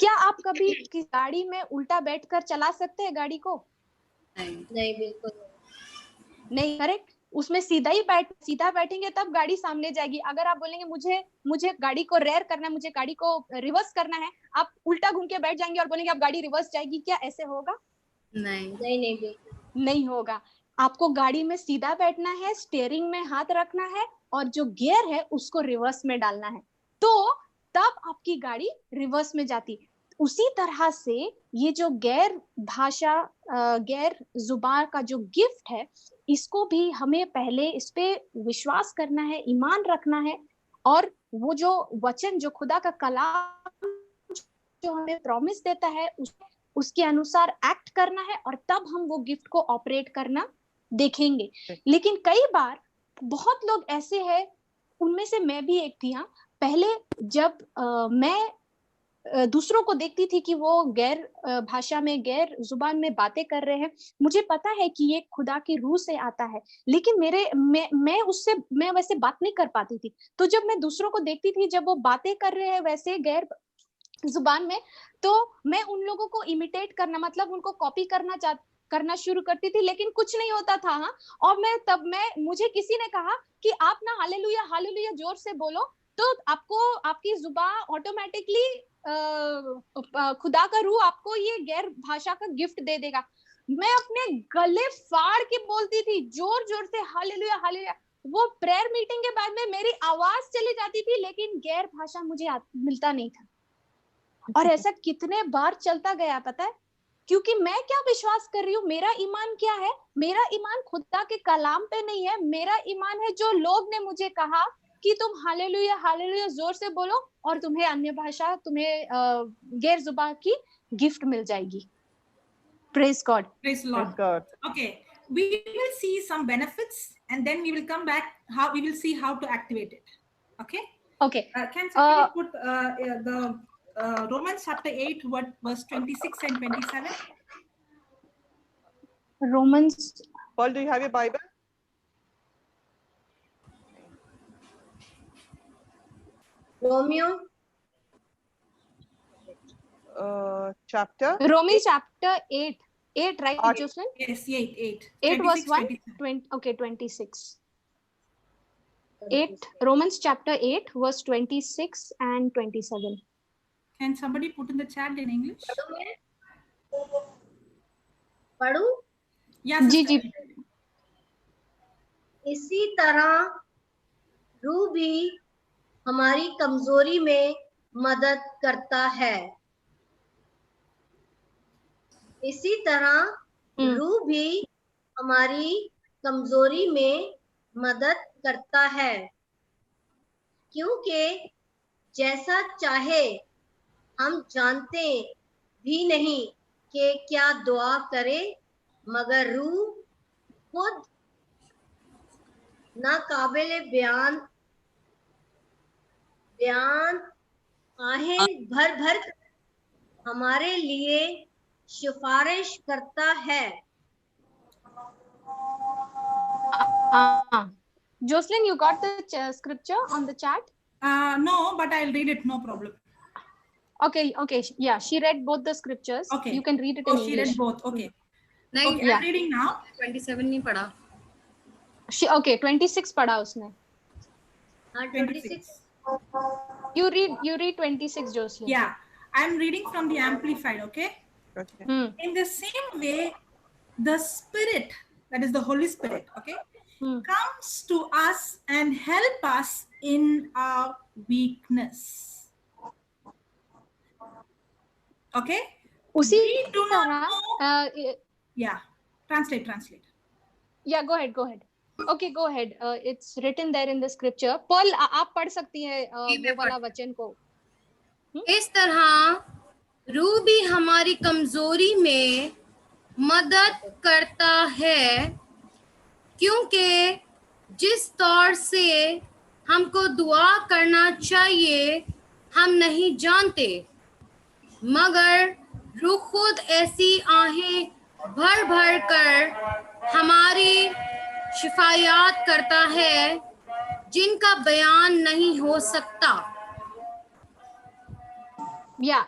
क्या आप कभी गाड़ी में उल्टा बैठकर चला सकते हैं गाड़ी को? नहीं, बिल्कुल नहीं। करेक्ट, उसमें सीधा बैठेंगे तब गाड़ी सामने जाएगी। अगर आप बोलेंगे मुझे गाड़ी को रेयर करना है, मुझे गाड़ी को रिवर्स करना है, आप उल्टा घूम के बैठ जाएंगे और बोलेंगे अब गाड़ी रिवर्स जाएगी, क्या ऐसे होगा? नहीं, बिल्कुल नहीं होगा। आपको गाड़ी में सीधा बैठना है, स्टीयरिंग में हाथ रखना है और जो गियर है उसको रिवर्स में डालना है, तो तब आपकी गाड़ी रिवर्स में जाती। उसी तरह से ये जो गैर भाषा, गैर जुबान का जो गिफ्ट है, इसको भी हमें पहले इस पे विश्वास करना है, ईमान रखना है, और वो जो वचन, जो खुदा का कलाम जो हमें प्रॉमिस देता है, उसके अनुसार एक्ट करना है, और तब हम वो गिफ्ट को ऑपरेट करना देखेंगे। लेकिन कई बार बहुत लोग ऐसे हैं, उनमें से मैं भी एक थी। हाँ, पहले जब मैं दूसरों को देखती थी कि वो गैर भाषा में, गैर जुबान में बातें कर रहे हैं, मुझे पता है कि ये खुदा की रूह से आता है, लेकिन मैं वैसे बात नहीं कर पाती थी। तो जब मैं दूसरों को देखती थी जब वो बातें कर रहे हैं वैसे गैर जुबान में, तो मैं उन लोगों को इमिटेट करना, मतलब उनको कॉपी करना शुरू करती थी, लेकिन कुछ नहीं होता था। हाँ, और मुझे किसी ने कहा कि आप ना हालेलुया हालेलुया जोर से बोलो, तो आपकी जुबान ऑटोमेटिकली खुदा का रूह आपको ये गैर भाषा का गिफ्ट दे देगा। मैं अपने गले फाड़ के बोलती थी जोर जोर से हालेलुया हालेलुया। वो प्रेयर मीटिंग के बाद में मेरी आवाज चली जाती थी, लेकिन गैर भाषा मुझे मिलता नहीं था। और ऐसा कितने बार चलता गया पता है, क्योंकि मैं क्या विश्वास कर रही हूँ, मेरा ईमान क्या है? मेरा ईमान खुदा के कलाम पे नहीं है, मेरा ईमान है जो लोग ने मुझे कहा कि तुम हालेलुया हालेलुया जोर से बोलो और तुम्हें अन्य भाषा, तुम्हें गैर जुबान की गिफ्ट मिल जाएगी। Praise God. Praise the Lord. Praise God. Okay, we will see some benefits and then we will come back, how we will see how to activate it. Okay? Okay. Can somebody put the Romans chapter 8 verse 26 and 27? Romans. Paul, do you have your Bible? Romeo chapter Romans chapter 8, right, Jocelyn? Yes, 8. 8 verse 1, 20, okay, 26. 8, Romans chapter 8 verse 26 and 27. Can somebody put in the chat in English? पढ़ूं? Yeah, जी sister. जी। इसी तरह रूह भी हमारी कमजोरी में मदद करता है। इसी तरह रूह भी हमारी कमजोरी में मदद करता है, क्योंकि जैसा चाहे हम जानते भी नहीं कि क्या दुआ करें, मगर रूह खुद नाकाबिले बयान आहें भर भर हमारे लिए सिफारिश करता है। Jocelyn, you got the scripture on the chat? No, but I'll read it, no problem. Okay, yeah, she read both the scriptures. Okay. You can read it Oh, in she English. read both. Okay. नहीं, Okay, I'm reading now. 27 नहीं पढ़ा। Okay, 26 पढ़ा उसने। 26 You read 26, Jocelyn. Yeah, I'm reading from the Amplified, okay? Okay. In the same way, the Spirit, that is the Holy Spirit, okay, comes to us and help us in our weakness. Okay? उसी We do not तरह know. Yeah, translate. Yeah, go ahead. Okay, go ahead. It's written there in the scripture. Paul, आप पढ़ सकती है वो वाला वचन को। इस तरह रूह भी हमारी कमजोरी में मदद करता है, क्योंकि जिस तौर से हमको दुआ करना चाहिए हम नहीं जानते, मगर रूह खुद ऐसी आहें भर भर कर हमारी शिफायत करता है जिनका बयान नहीं हो सकता। Yeah,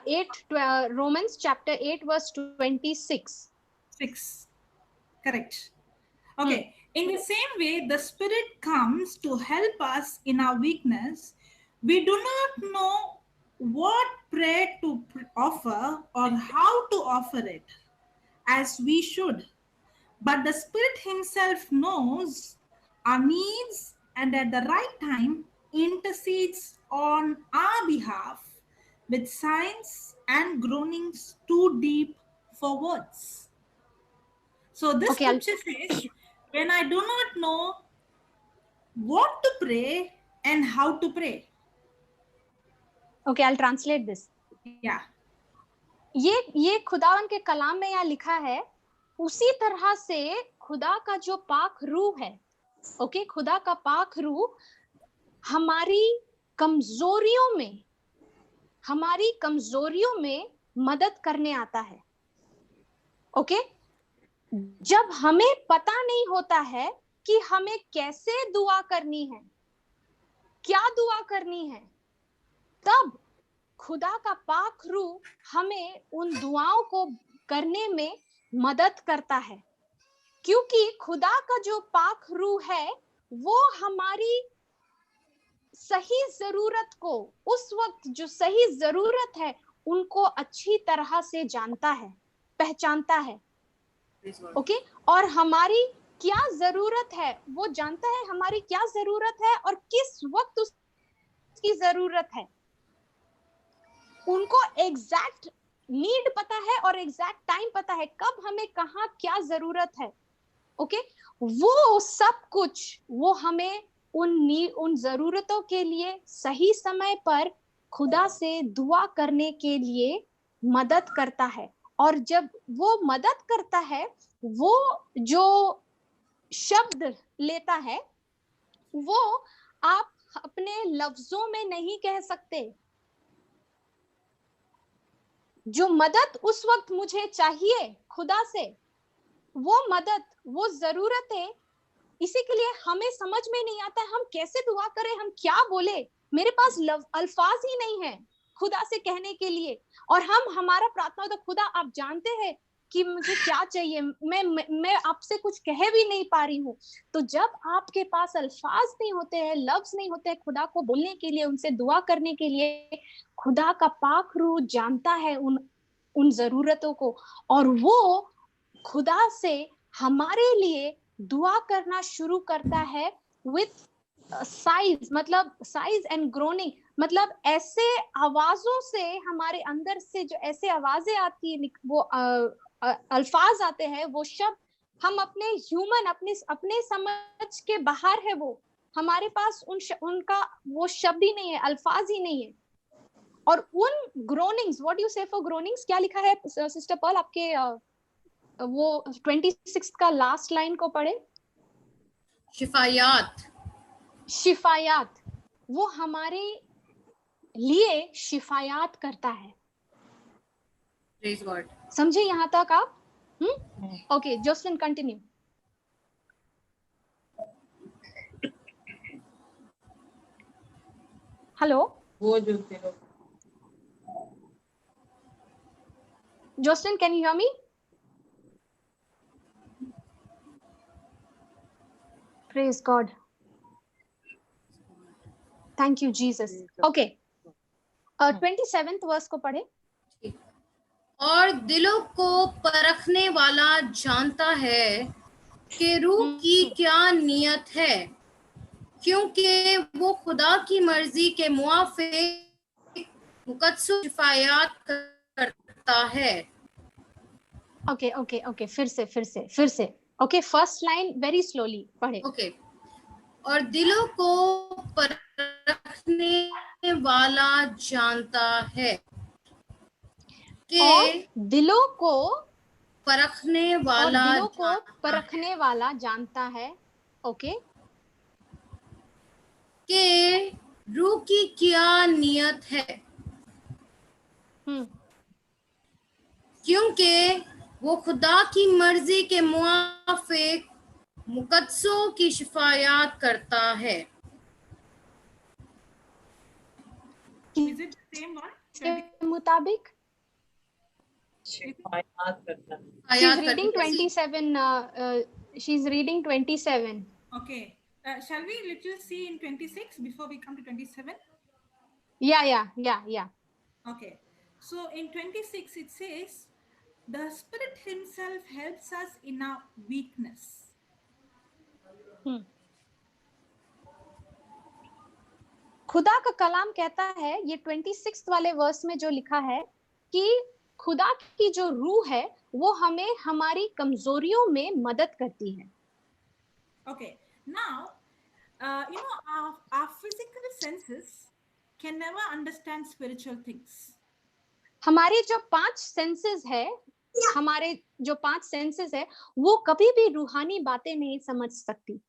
Romans chapter 8 verse 26. 6. Correct. Okay. In the same way, the Spirit comes to help us in our weakness. We do not know what prayer to offer or how to offer it as we should. But the Spirit Himself knows our needs and at the right time intercedes on our behalf with signs and groanings too deep for words. So this Okay, scripture says, when I do not know what to pray and how to pray. Okay, I'll translate this. Yeah. ये खुदावन के कलाम में यहाँ लिखा है, उसी तरह से खुदा का जो पाक रूह है, ओके, खुदा का पाक रूह हमारी कमजोरियों में मदद करने आता है। ओके, जब हमें पता नहीं होता है कि हमें कैसे दुआ करनी है, क्या दुआ करनी है, तब खुदा का पाक रूह हमें उन दुआओं को करने में मदद करता है, क्योंकि खुदा का जो पाक रूह है वो हमारी सही जरूरत को, उस वक्त जो सही जरूरत है उनको अच्छी तरह से जानता है, पहचानता है। ओके, और हमारी क्या जरूरत है वो जानता है, हमारी क्या जरूरत है और किस वक्त उसकी जरूरत है। उनको एग्जैक्ट नीड पता है और एग्जैक्ट टाइम पता है, कब हमें कहाँ क्या जरूरत है। ओके, वो सब कुछ वो हमें उन जरूरतों के लिए सही समय पर खुदा से दुआ करने के लिए मदद करता है। और जब वो मदद करता है, वो जो शब्द लेता है वो आप अपने लफ्जों में नहीं कह सकते। जो मदद उस वक्त मुझे चाहिए खुदा से, वो मदद, वो जरूरत है, इसी के लिए हमें समझ में नहीं आता है हम कैसे दुआ करें, हम क्या बोले। मेरे पास अल्फाज ही नहीं है खुदा से कहने के लिए, और हमारा प्रार्थना होता, खुदा आप जानते हैं कि मुझे क्या चाहिए, मैं आपसे कुछ कह भी नहीं पा रही हूँ। तो जब आपके पास अल्फाज नहीं होते हैं, लफ्ज नहीं होते हैं खुदा को बोलने के लिए, उनसे दुआ करने के लिए, खुदा का पाक रूह जानता है उन जरूरतों को, और वो खुदा से हमारे लिए दुआ करना शुरू करता है विथ साइज, मतलब साइज एंड ग्रोनिंग, मतलब ऐसे आवाजों से, हमारे अंदर से जो ऐसे आवाजें आती है, वो अल्फाज आते हैं, वो शब्द हम अपने ह्यूमन, अपने समझ के बाहर है, वो हमारे पास उनका वो शब्द ही नहीं है, अल्फाज ही नहीं है। और उन ग्रोनिंग्स, व्हाट यू से फॉर ग्रोनिंग्स, क्या लिखा है सिस्टर पॉल आपके वो 26 का लास्ट लाइन को पढ़े। शिफायात, शिफायात, वो हमारे लिए शिफायात करता है। Praise God. समझे यहाँ तक आप? Okay, Joslin continue. हेलो वो जो थे लोग, Jocelyn, can you hear me? Praise God, thank you Jesus. Okay, 27th verse को पढ़े। और दिलों को परखने वाला जानता है कि रूह की क्या नियत है, क्योंकि वो खुदा की मर्जी के मुआफिक मुकद्दस शिफायात करता है। ओके ओके ओके, फिर से okay, first line very slowly पढ़े। ओके, और दिलों को परखने वाला जानता है कि और दिलों को परखने वाला जानता है। ओके, कि रूह की क्या नियत है, क्योंकि वो खुदा की मर्जी के मुआफिक मुकद्दसों की शिफायात करता है। Is it the same one? के मुताबिक शिफायात करता है। she's reading 27, she's reading 27. Okay. Shall we little see in 26 before we come to 27? Yeah. Okay. So in 26 it says, the Spirit Himself helps us in our weakness. खुदा का कलाम कहता है, ये 26 वाले वर्स में जो लिखा है कि खुदा की जो रूह है वो हमें हमारी कमजोरियों में मदद करती है। Okay. Now, our physical senses can never understand spiritual things. हमारे जो 5 सेंसेस है, वो कभी भी रूहानी बातें नहीं समझ सकती।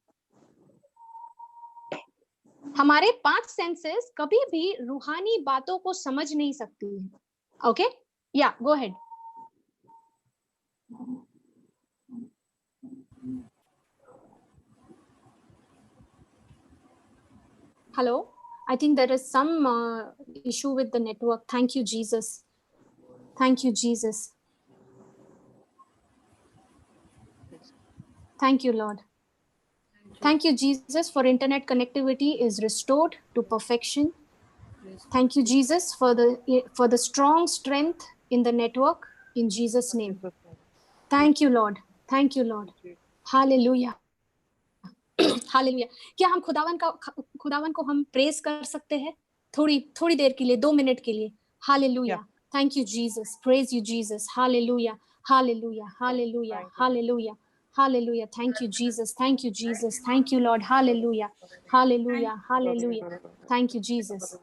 हमारे 5 सेंसेस कभी भी रूहानी बातों को समझ नहीं सकती है। ओके, या go ahead. Hello, I think there is some issue with the network. Thank you, Jesus. Thank you, Jesus. Thank you, Lord. Thank you, Jesus, for internet connectivity is restored to perfection. Thank you, Jesus, for the strong strength in the network, in Jesus' name. Thank you, Lord. Thank you, Lord. Hallelujah. Hallelujah. क्या हम खुदावन को हम praise कर सकते हैं थोड़ी देर के लिए, 2 मिनट के लिए? Hallelujah. Thank you Jesus, praise you Jesus. Hallelujah, hallelujah, hallelujah, hallelujah, hallelujah. Thank you Jesus, thank you Jesus, thank you Lord. Hallelujah, hallelujah, hallelujah. Thank you Jesus,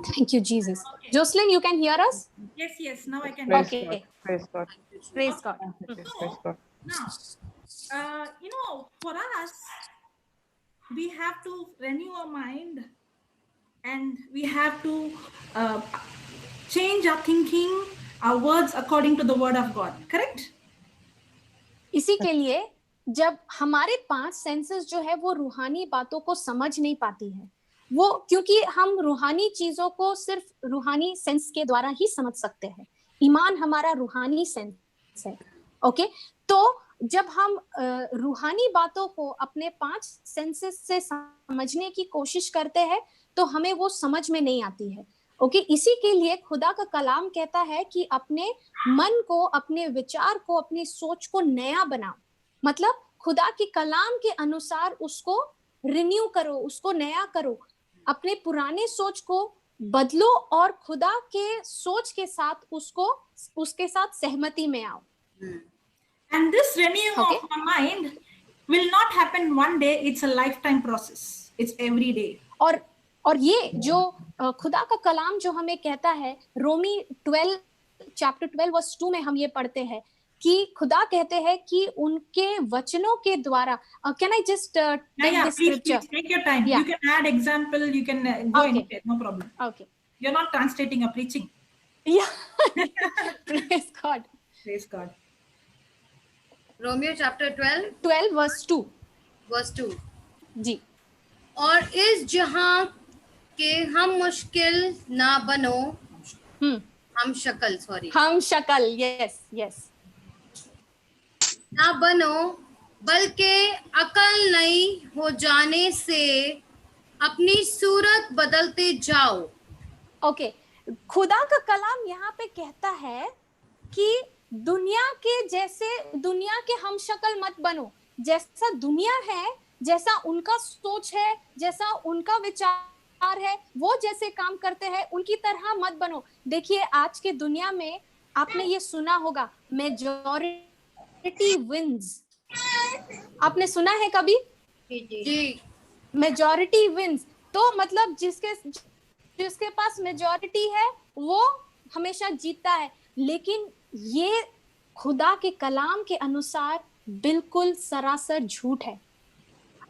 thank you Jesus. Jocelyn, you can hear us? Yes, now I can. Okay. Praise God. Praise God. Praise God. Now, for us, we have to renew our mind and we have to change our thinking, our words according to the word of God. Correct? इसी के लिए जब हमारे 5 senses जो है वो रूहानी बातों को समझ नहीं पाती है, वो क्योंकि हम रूहानी चीजों को सिर्फ रूहानी सेंस के द्वारा ही समझ सकते हैं। ईमान हमारा रूहानी सेंस है। ओके, तो जब हम रूहानी बातों को अपने 5 सेंसेस से समझने की कोशिश करते हैं तो हमें वो समझ में नहीं आती है। ओके, इसी के लिए खुदा का कलाम कहता है कि अपने मन को, अपने विचार को, अपनी सोच को नया बनाओ। मतलब खुदा के कलाम के अनुसार उसको रिन्यू करो, उसको नया करो, अपने पुराने सोच को बदलो और खुदा के सोच के साथ उसके साथ सहमति में आओ। And this renewing Okay. of my mind will not happen one day. It's a lifetime process. It's every day. और ये जो खुदा का कलाम जो हमें कहता है, रोमी 12 चैप्टर 12 वर्स 2 में हम ये पढ़ते हैं कि खुदा कहते हैं कि उनके वचनों के द्वारा, can I just take this scripture? Please take your time. Yeah. You can add example. You can go Okay. anywhere. No problem. Okay, You're not translating or preaching. या praise God. Praise God. Romeo chapter 12 verse 2 verse 2। जी। और इस जहां के हम मुश्किल ना बनो, हम शक्ल, सॉरी, हम शक्ल, यस यस, ना बनो, बल्कि अकल नई हो जाने से अपनी सूरत बदलते जाओ। ओके, खुदा का कलाम यहाँ पे कहता है कि दुनिया के हम शक्ल मत बनो। जैसा दुनिया है, जैसा उनका सोच है, जैसा उनका विचार है, वो जैसे काम करते हैं उनकी तरह मत बनो। देखिए आज के दुनिया में आपने ये सुना होगा, मेजॉरिटी विंस। आपने सुना है कभी? जी। मेजॉरिटी विंस, तो मतलब जिसके पास मेजॉरिटी है वो हमेशा जीतता है। लेकिन ये खुदा के कलाम के अनुसार बिल्कुल सरासर झूठ है।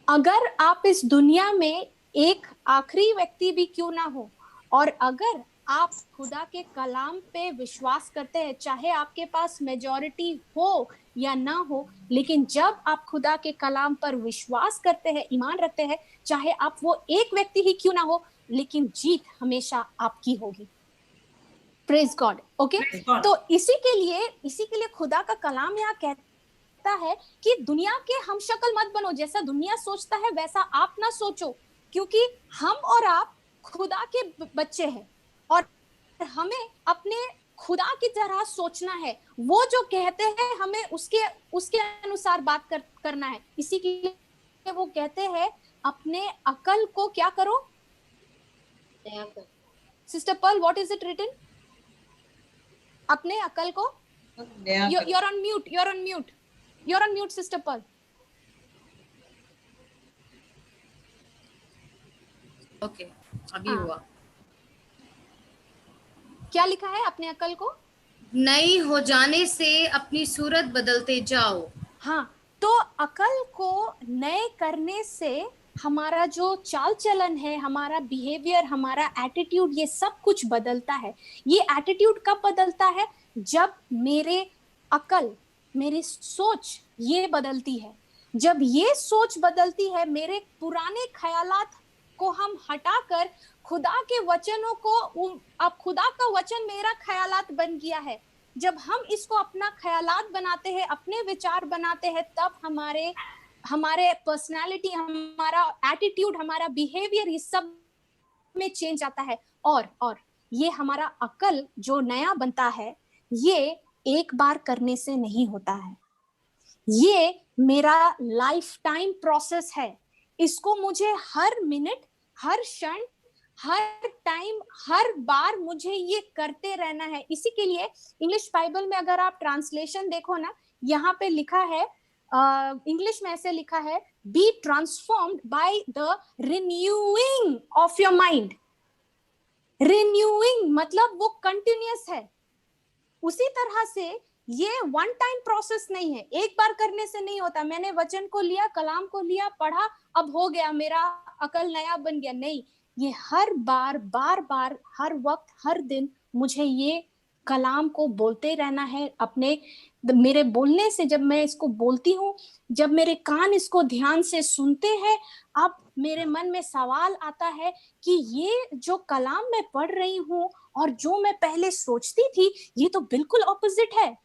अगर आप इस दुनिया में एक आखिरी व्यक्ति भी क्यों ना हो, और अगर आप खुदा के कलाम पे विश्वास करते हैं, चाहे आपके पास मेजॉरिटी हो या ना हो, लेकिन जब आप खुदा के कलाम पर विश्वास करते हैं, ईमान रखते हैं, चाहे आप वो एक व्यक्ति ही क्यों ना हो, लेकिन जीत हमेशा आपकी होगी। Praise God. ओके, तो इसी के लिए खुदा का कलाम यहाँ कहता है कि दुनिया के हम शक्ल मत बनो। जैसा दुनिया सोचता है वैसा आप ना सोचो, क्योंकि हम और आप खुदा के बच्चे हैं और हमें अपने खुदा की तरह सोचना है। वो जो कहते हैं हमें उसके अनुसार बात करना है। इसी के लिए वो कहते हैं अपने अकल को क्या करो? Sister Pearl, what is it written? अपने अकल को, you're on mute sister Pearl. Okay, अभी हुआ। क्या लिखा है? अपने अकल को नई हो जाने से अपनी सूरत बदलते जाओ। हाँ, तो अकल को नए करने से हमारा जो चाल चलन है, हमारा बिहेवियर, हमारा एटीट्यूड, ये सब कुछ बदलता है। ये एटीट्यूड कब बदलता है? जब मेरे अकल, मेरी सोच ये बदलती है। जब ये सोच बदलती है, मेरे पुराने ख्यालात को हम हटाकर खुदा के वचनों को, अब खुदा का वचन मेरा ख्यालात बन गया है। जब हम इसको अपना ख्यालात बनाते हैं, अपने विचार बनाते हैं, तब हमारे पर्सनालिटी, हमारा एटीट्यूड, हमारा बिहेवियर, ये सब में चेंज आता है। और ये हमारा अकल जो नया बनता है, ये एक बार करने से नहीं होता है। ये मेरा लाइफ टाइम प्रोसेस है। इसको मुझे हर मिनट, हर क्षण, हर टाइम, हर बार मुझे ये करते रहना है। इसी के लिए इंग्लिश बाइबल में अगर आप ट्रांसलेशन देखो ना, यहाँ पे लिखा है, इंग्लिश में ऐसे लिखा है, be transformed by the renewing of your mind. Renewing मतलब वो कंटिन्यूअस है। उसी तरह से ये वन टाइम प्रोसेस नहीं है, एक बार करने से नहीं होता। मैंने वचन को लिया, कलाम को लिया, पढ़ा, अब हो गया, मेरा अकल नया बन गया। नहीं, ये हर बार, बार बार, हर वक्त, हर दिन मुझे ये कलाम को बोलते रहना है। अपने मेरे बोलने से, जब मैं इसको बोलती हूँ, जब मेरे कान इसको ध्यान से सुनते हैं, अब मेरे मन में सवाल आता है कि ये जो कलाम मैं पढ़ रही हूँ और जो मैं पहले सोचती थी, ये तो बिल्कुल ऑपोजिट है।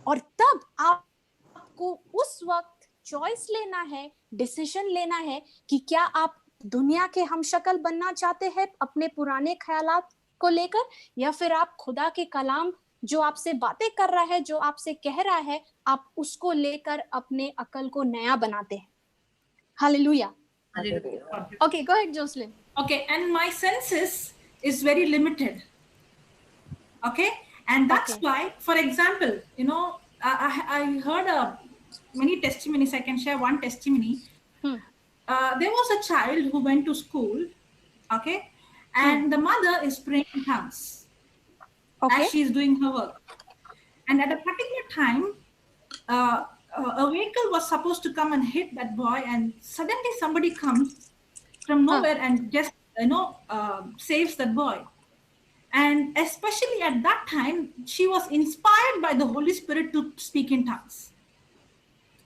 और तब आपको उस वक्त चॉइस लेना है, डिसीजन लेना है कि क्या आप दुनिया के हमशक्ल बनना चाहते हैं अपने पुराने ख्यालात को लेकर, या फिर आप खुदा के कलाम जो आपसे बातें कर रहा है, जो आपसे कह रहा है, आप उसको लेकर अपने अकल को नया बनाते हैं? Hallelujah. Hallelujah. Okay, go ahead, Jocelyn. Okay, and my senses is very limited. Okay, and that's Okay. why, for example, you know, I heard many testimonies. I can share one testimony. There was a child who went to school, okay, and the mother is praying in tongues Okay. as she's doing her work. And at a particular time, a vehicle was supposed to come and hit that boy, and suddenly somebody comes from nowhere and just, saves that boy. And especially at that time, she was inspired by the Holy Spirit to speak in tongues.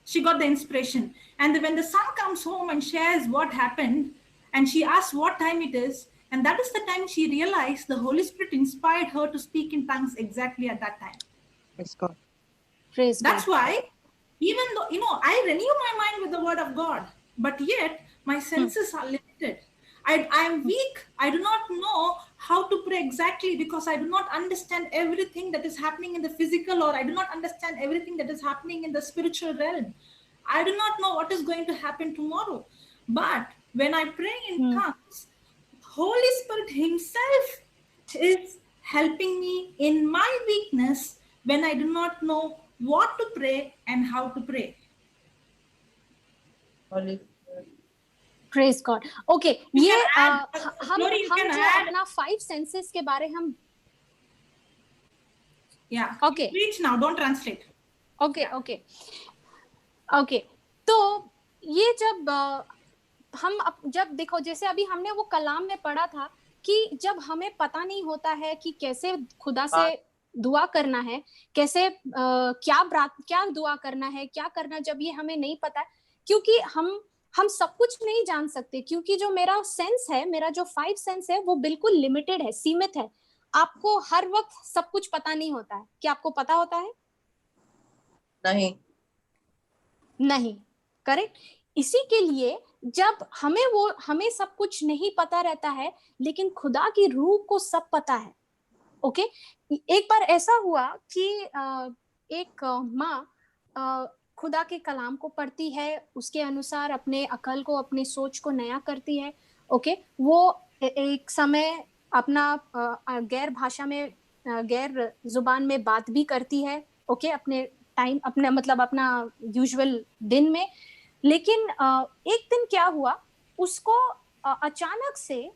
She got the inspiration. And when the son comes home and shares what happened, and she asks what time it is, and that is the time she realized the Holy Spirit inspired her to speak in tongues exactly at that time. Praise God. Praise That's God. why, even though, I renew my mind with the word of God, but yet my senses are limited. I am weak. I do not know how to pray exactly because I do not understand everything that is happening in the physical, or I do not understand everything that is happening in the spiritual realm. I do not know what is going to happen tomorrow. But when I pray in tongues, Holy Spirit Himself is helping me in my weakness when I do not know what to pray and how to pray. Holy Praise God. Okay, You ये can add, हम Glory, you can जो add. अपना 5 senses के बारे हम Yeah. Okay. Preach now, don't translate. Okay. तो ये जब देखो, जैसे अभी हमने वो कलाम में पढ़ा था कि जब हमें पता नहीं होता है कि कैसे खुदा से दुआ करना है, कैसे क्या दुआ करना है, क्या करना, जब ये हमें नहीं पता, क्योंकि हम सब कुछ नहीं जान सकते, क्योंकि जो मेरा सेंस है, मेरा जो 5 सेंस है, वो बिल्कुल लिमिटेड है, सीमित है। आपको हर वक्त सब कुछ पता नहीं होता है। क्या आपको पता होता है? नहीं, करेक्ट। इसी के लिए जब हमें सब कुछ नहीं पता रहता है, लेकिन खुदा की रूह को सब पता है। ओके, एक बार ऐसा हुआ कि एक माँ खुदा के कलाम को पढ़ती है, उसके अनुसार अपने अकल को, अपनी सोच को नया करती है। ओके, वो एक समय अपना गैर भाषा में, गैर जुबान में बात भी करती है। ओके, अपने टाइम, अपना यूजुअल दिन में। लेकिन एक दिन क्या हुआ, उसको अचानक से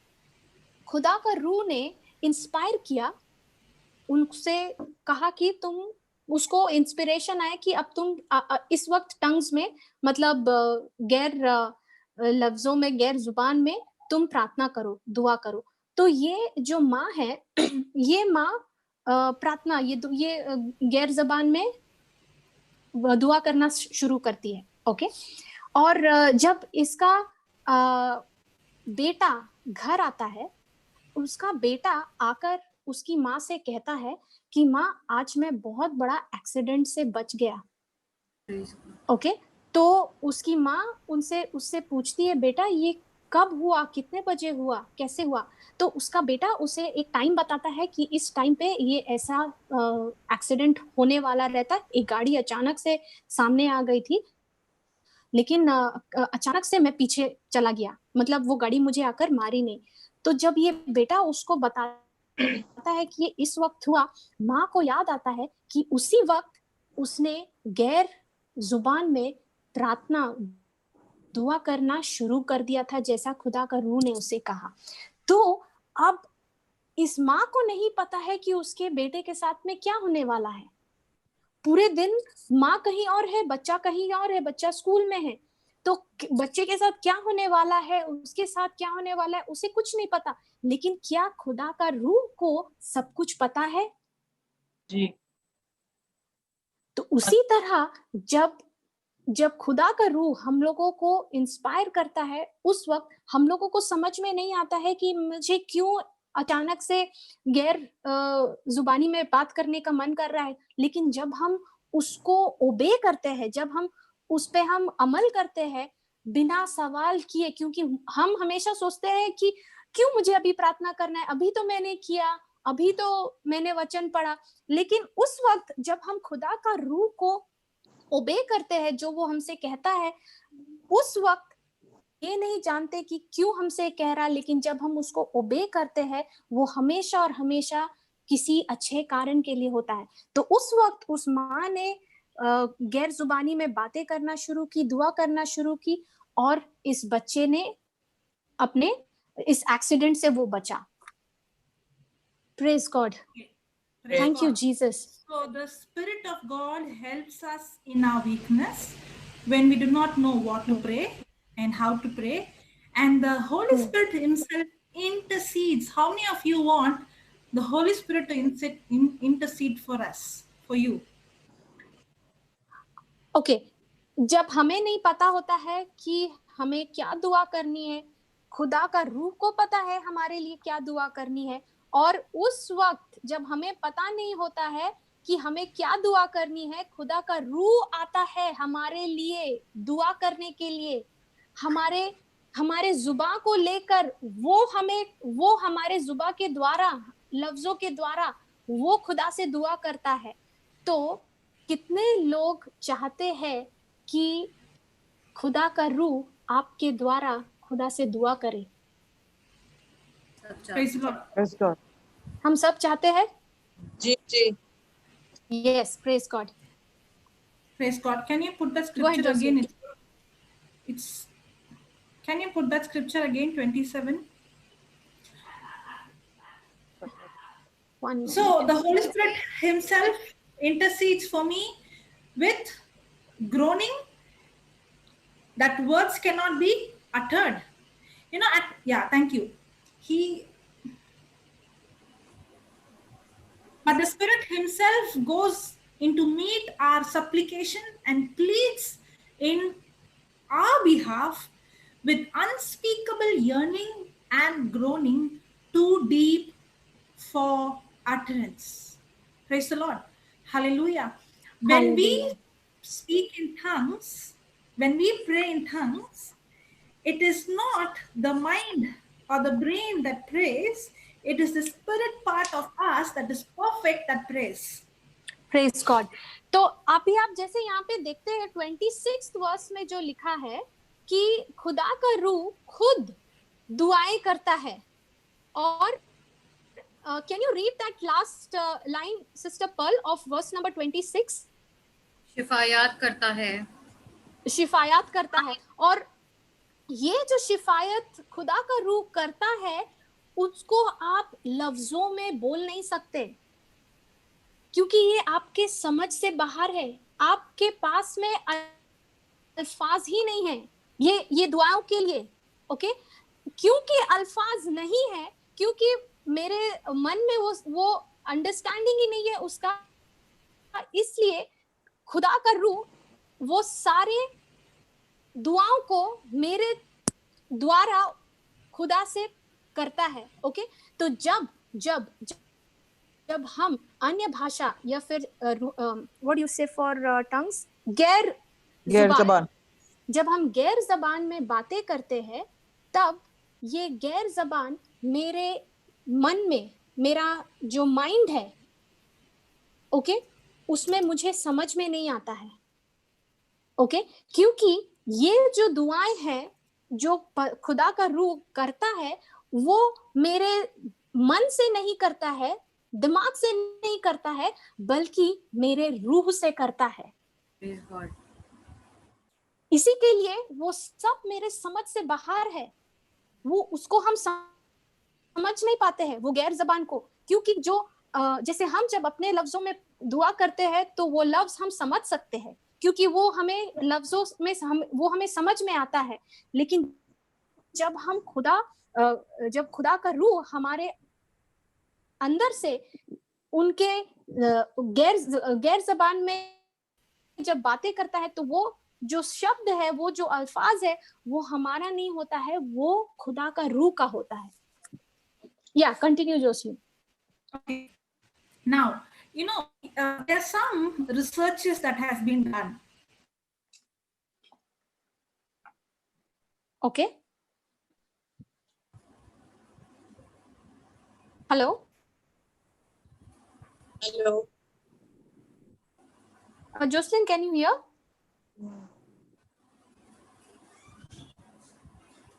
खुदा का रूह ने इंस्पायर किया, उनसे कहा कि तुम, उसको इंस्पिरेशन आया कि अब तुम इस वक्त टंग्स में, मतलब गैर लफ्जों में, गैर जुबान में तुम प्रार्थना करो, दुआ करो। तो ये जो माँ है, ये माँ प्रार्थना, ये गैर जबान में दुआ करना शुरू करती है। ओके, और जब इसका बेटा घर आता है, उसका बेटा आकर उसकी माँ से कहता है कि माँ, आज मैं बहुत बड़ा एक्सीडेंट से बच गया। ओके, तो उसकी माँ उससे पूछती है, बेटा ये कब हुआ, कितने बजे हुआ, कैसे हुआ? तो उसका बेटा उसे एक टाइम बताता है कि इस टाइम पे ये ऐसा एक्सीडेंट होने वाला रहता। एक गाड़ी अचानक से सामने आ गई थी, लेकिन अचानक से मैं पीछे चला गया, मतलब वो गाड़ी मुझे आकर मारी नहीं। तो जब ये बेटा उसको बताता है कि ये इस वक्त हुआ, माँ को याद आता है कि उसी वक्त उसने गैर जुबान में प्रार्थना, दुआ करना शुरू कर दिया था, जैसा खुदा का रूह ने उसे कहा। तो अब इस माँ को नहीं पता है कि उसके बेटे के साथ में क्या होने वाला है। पूरे दिन माँ कहीं और है, बच्चा कहीं और है, बच्चा स्कूल में है, तो बच्चे के साथ क्या होने वाला है, उसके साथ क्या होने वाला है, उसे कुछ नहीं पता। लेकिन क्या खुदा का रूह को सब कुछ पता है? जी। तो उसी तरह जब खुदा का रूह हम लोगों को इंस्पायर करता है, उस वक्त हम लोगों को समझ में नहीं आता है कि मुझे क्यों अचानक से गैर जुबानी में बात करने का मन कर रहा है। लेकिन जब हम उसको ओबे करते हैं, जब हम उस पे हम अमल करते हैं बिना सवाल किए, क्योंकि हम हमेशा सोचते हैं कि क्यों मुझे अभी प्रार्थना करना है, अभी तो मैंने किया, अभी तो मैंने वचन पढ़ा, लेकिन उस वक्त जब हम खुदा का रूह को ओबे करते हैं, जो वो हमसे कहता है, उस वक्त ये नहीं जानते कि क्यों हमसे कह रहा, लेकिन जब हम उसको ओबे करते हैं वो हमेशा और हमेशा किसी अच्छे कारण के लिए होता है। तो उस वक्त उस माँ ने गैर जुबानी में बातें करना शुरू की, दुआ करना शुरू की, और इस बच्चे ने अपने इस एक्सीडेंट से वो बचा। Praise God, Praise thank you God. Jesus. So the Spirit of God helps us in our weakness when we do not know what to pray and how to pray. And the Holy Spirit Himself intercedes. How many of you want the Holy Spirit to intercede for us, for you? Okay, जब हमें नहीं पता होता है कि हमें क्या दुआ करनी है, खुदा का रूह को पता है हमारे लिए क्या दुआ करनी है। और उस वक्त जब हमें पता नहीं होता है कि हमें क्या दुआ करनी है, खुदा का रूह आता है हमारे लिए दुआ करने के लिए, हमारे जुबान को लेकर वो हमारे जुबान के द्वारा, लफ्जों के द्वारा वो खुदा से दुआ करता है। तो कितने लोग चाहते हैं कि खुदा का रूह आपके द्वारा खुदा से दुआ करे? Praise the Lord. Praise God. हम सब चाहते हैं। जी जी। Yes, praise God. Praise God. Can you put the Go ahead, scripture Josie. again? It's. Can you put that scripture again? 27. One So minute. the Holy Spirit Himself intercedes for me with groaning that words cannot be uttered. You know, yeah, thank you. But the Spirit Himself goes in to meet our supplication and pleads in our behalf with unspeakable yearning and groaning too deep for utterance. Praise the Lord. Hallelujah. When we Hallelujah. speak in tongues, when we pray in tongues, it is not the mind or the brain that prays, it is the spirit part of us that is perfect that prays. Praise God. तो अभी आप जैसे यहाँ पे देखते हैं 26 verse में जो लिखा है कि खुदा का रूह खुद दुआएं करता है। और can you read that last line sister Pearl of verse number 26? शिफायात करता है। शिफायत करता है। और ये जो शिफायत खुदा का रूह करता है उसको आप लफ्जों में बोल नहीं सकते, क्योंकि ये आपके समझ से बाहर है। आपके पास में अल्फाज ही नहीं है ये दुआओं के लिए। ओके, क्योंकि अल्फाज नहीं है, क्योंकि मेरे मन में वो अंडरस्टैंडिंग ही नहीं है उसका, इसलिए खुदा का रूह वो सारे दुआओं को मेरे द्वारा खुदा से करता है। ओके, तो जब जब जब हम अन्य भाषा या फिर व्हाट यू से फॉर टंग्स, गैर जबान, जब हम गैर जबान में बातें करते हैं, तब ये गैर जबान मेरे मन में, मेरा जो माइंड है, ओके, उसमें मुझे समझ में नहीं आता है। ओके, क्योंकि ये जो दुआएं हैं जो खुदा का रूह करता है, वो मेरे मन से नहीं करता है, दिमाग से नहीं करता है, बल्कि मेरे रूह से करता है। इसी के लिए वो सब मेरे समझ से बाहर है, वो उसको हम समझ नहीं पाते हैं वो गैर जबान को, क्योंकि जो जैसे हम जब अपने लफ्जों में दुआ करते हैं तो वो लफ्ज हम समझ सकते हैं, क्योंकि वो हमें लफ्जों में वो हमें समझ में आता है। लेकिन जब हम जब खुदा का रूह हमारे अंदर से उनके गैर जबान में जब बातें करता है, तो वो जो शब्द है, वो जो अल्फाज है, वो हमारा नहीं होता है, वो खुदा का रूह का होता है। या continue Joshi. Okay. Now, you know, there are some researches that has been done. Okay. Hello. Hello. Jocelyn, can you hear?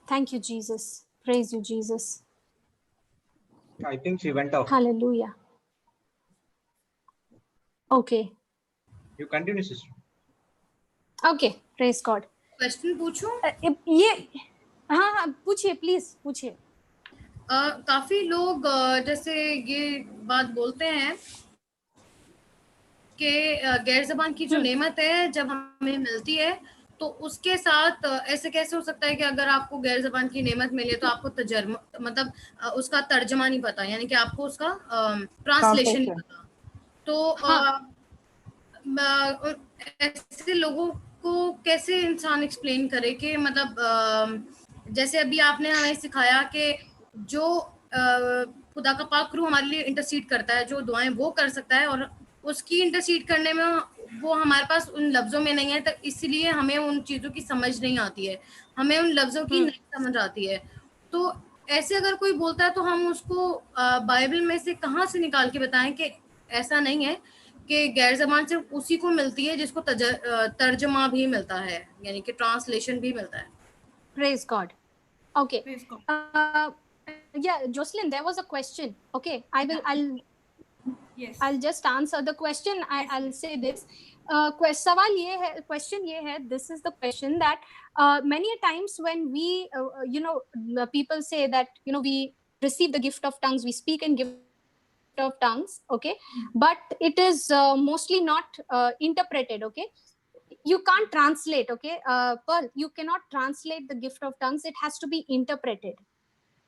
Thank you, Jesus. Praise you, Jesus. I think she went off. Hallelujah. Okay. You continue, sister. Okay. Praise God. Question पूछूं? ये हाँ हाँ पूछिए, please पूछिए. काफी लोग जैसे ये बात बोलते हैं कि गैर जबान की जो नेमत है जब हमें मिलती है तो उसके साथ ऐसे कैसे हो सकता है कि अगर आपको गैर जबान की नेमत मिले तो आपको तजर्मा मतलब उसका तर्जमा नहीं पता, यानी कि आपको उसका ट्रांसलेशन नहीं पता. तो ऐसे लोगों को कैसे इंसान एक्सप्लेन करे कि मतलब जैसे अभी आपने हमें सिखाया कि जो खुदा का पाक रूह हमारे लिए इंटरसीड करता है, जो दुआएं वो कर सकता है, और उसकी इंटरसीड करने में वो हमारे पास उन लफ्जों में नहीं है, तो इसलिए हमें उन चीजों की समझ नहीं आती है, हमें उन लफ्जों की नहीं समझ आती है. तो ऐसे अगर कोई बोलता है तो हम उसको बाइबल में से कहाँ से निकाल के बताएं कि ऐसा नहीं है कि गैर जबान सिर्फ उसी को मिलती है जिसको तर्जमा भी मिलता है, यानी कि ट्रांसलेशन भी मिलता है. Praise God. Okay. Praise God. Yeah, Jocelyn, there was a question. Okay, Yes. I'll just answer the question. I'll say this. सवाल ये है, question ये है, this is the question that many a times when we, people say that, we receive the gift of tongues, we speak in gift of tongues, okay, but it is mostly not interpreted, okay. You can't translate, okay, Pearl, you cannot translate the gift of tongues, it has to be interpreted.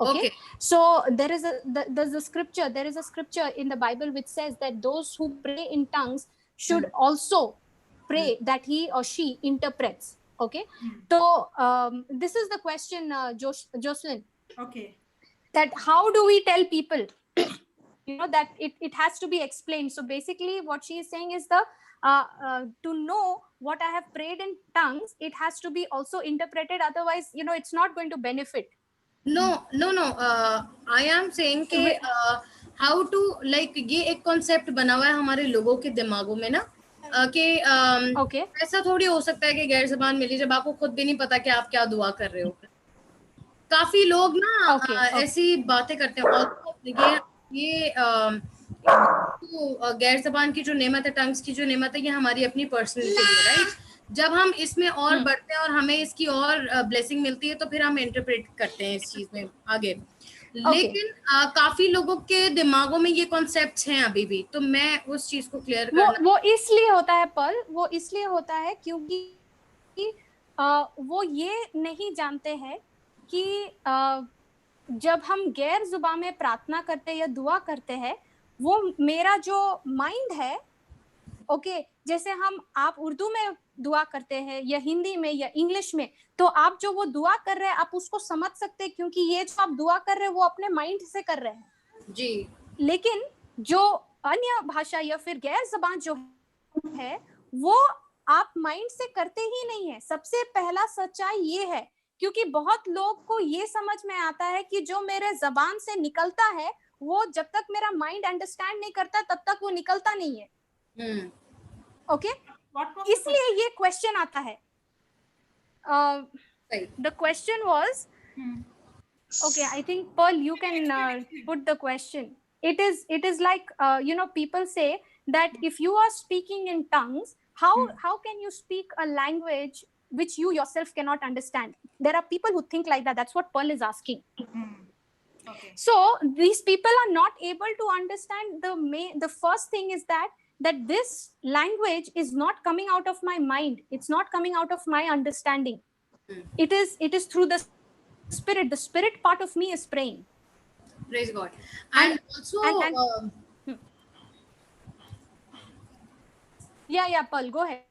Okay. So there is a scripture, there is a scripture in the Bible which says that those who pray in tongues should also pray that he or she interprets. Okay. So this is the question, Jocelyn. Okay. That how do we tell people, that it has to be explained. So basically what she is saying is to know what I have prayed in tongues, it has to be also interpreted. Otherwise, it's not going to benefit. No. I am saying कि how to, like, ये एक concept बना हुआ है हमारे लोगों के दिमागों में ना, कि ऐसा थोड़ी हो सकता है कि गैर जबान मिली जब आपको खुद भी नहीं पता कि आप क्या दुआ कर रहे हो. काफी लोग ना ऐसी बातें करते हैं. और ये गैर जबान की जो नेमत है, टंग्स की जो नेमत है, ये हमारी अपनी पर्सनल के लिए, राइट. जब हम इसमें और बढ़ते हैं और हमें इसकी और ब्लेसिंग मिलती है तो फिर हम इंटरप्रेट करते हैं इस चीज में आगे. लेकिन काफी लोगों के दिमागों में ये कॉन्सेप्ट्स हैं अभी भी, तो मैं उस चीज को क्लियर करना. वो इसलिए होता है पर्ल, वो इसलिए होता है क्योंकि वो ये नहीं जानते हैं कि जब हम गैर जुबान में प्रार्थना करते हैं या दुआ करते हैं, वो मेरा जो माइंड है, ओके, जैसे आप उर्दू में दुआ करते हैं या हिंदी में या इंग्लिश में, तो आप जो वो दुआ कर रहे हैं आप उसको समझ सकते हैं, क्योंकि ये जो आप दुआ कर रहे हैं वो अपने माइंड से कर रहे हैं जी. लेकिन जो अन्य भाषा या फिर गैर ज़बान जो है वो आप माइंड से करते ही नहीं है. सबसे पहला सच्चाई ये है, क्योंकि बहुत लोग को ये समझ में आता है कि जो मेरे जबान से निकलता है वो जब तक मेरा माइंड अंडरस्टैंड नहीं करता तब तक वो निकलता नहीं है. ओके, इसलिए ये क्वेश्चन आता है. The question was, okay, I think Pearl, you can put the question. It is like people say that if you are speaking in tongues, how can you speak a language which you yourself cannot understand? There are people who think like that. That's what Pearl is asking. Okay. So these people are not able to understand the first thing is that this language is not coming out of my mind. It's not coming out of my understanding. It is through the spirit. The spirit part of me is praying. Praise God. And also yeah, Pearl, go ahead.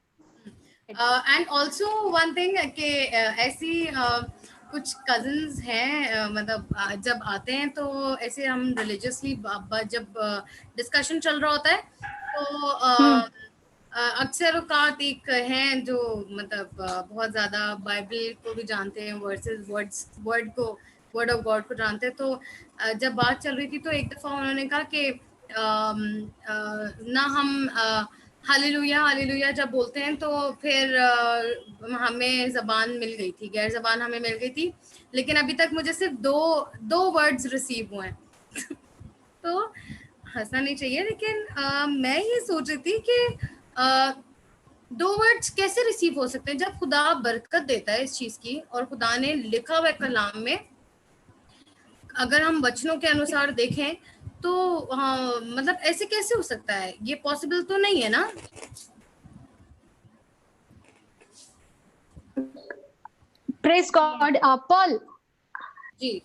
And also one thing कि ऐसी कुछ cousins हैं, मतलब जब आते हैं तो ऐसे हम religiously जब discussion चल रहा होता है तो अक्सर औकात एक हैं जो मतलब बहुत ज्यादा बाइबल को भी जानते हैं, वर्ड ऑफ गॉड को जानते हैं. तो जब बात चल रही थी तो एक दफा उन्होंने कहा कि ना हम हालेलुया हालेलुया जब बोलते हैं तो फिर हमें जबान मिल गई थी, गैर जबान हमें मिल गई थी, लेकिन अभी तक मुझे सिर्फ दो वर्ड्स रिसीव हुए हैं तो हंसना नहीं चाहिए, लेकिन मैं ये सोच रही थी कि 2 वर्ड्स कैसे रिसीव हो सकते हैं जब खुदा बरकत देता है इस चीज की, और खुदा ने लिखा हुआ कलाम में अगर हम वचनों के अनुसार देखें तो हाँ, मतलब ऐसे कैसे हो सकता है? ये पॉसिबल तो नहीं है ना? Praise God. पॉल जी,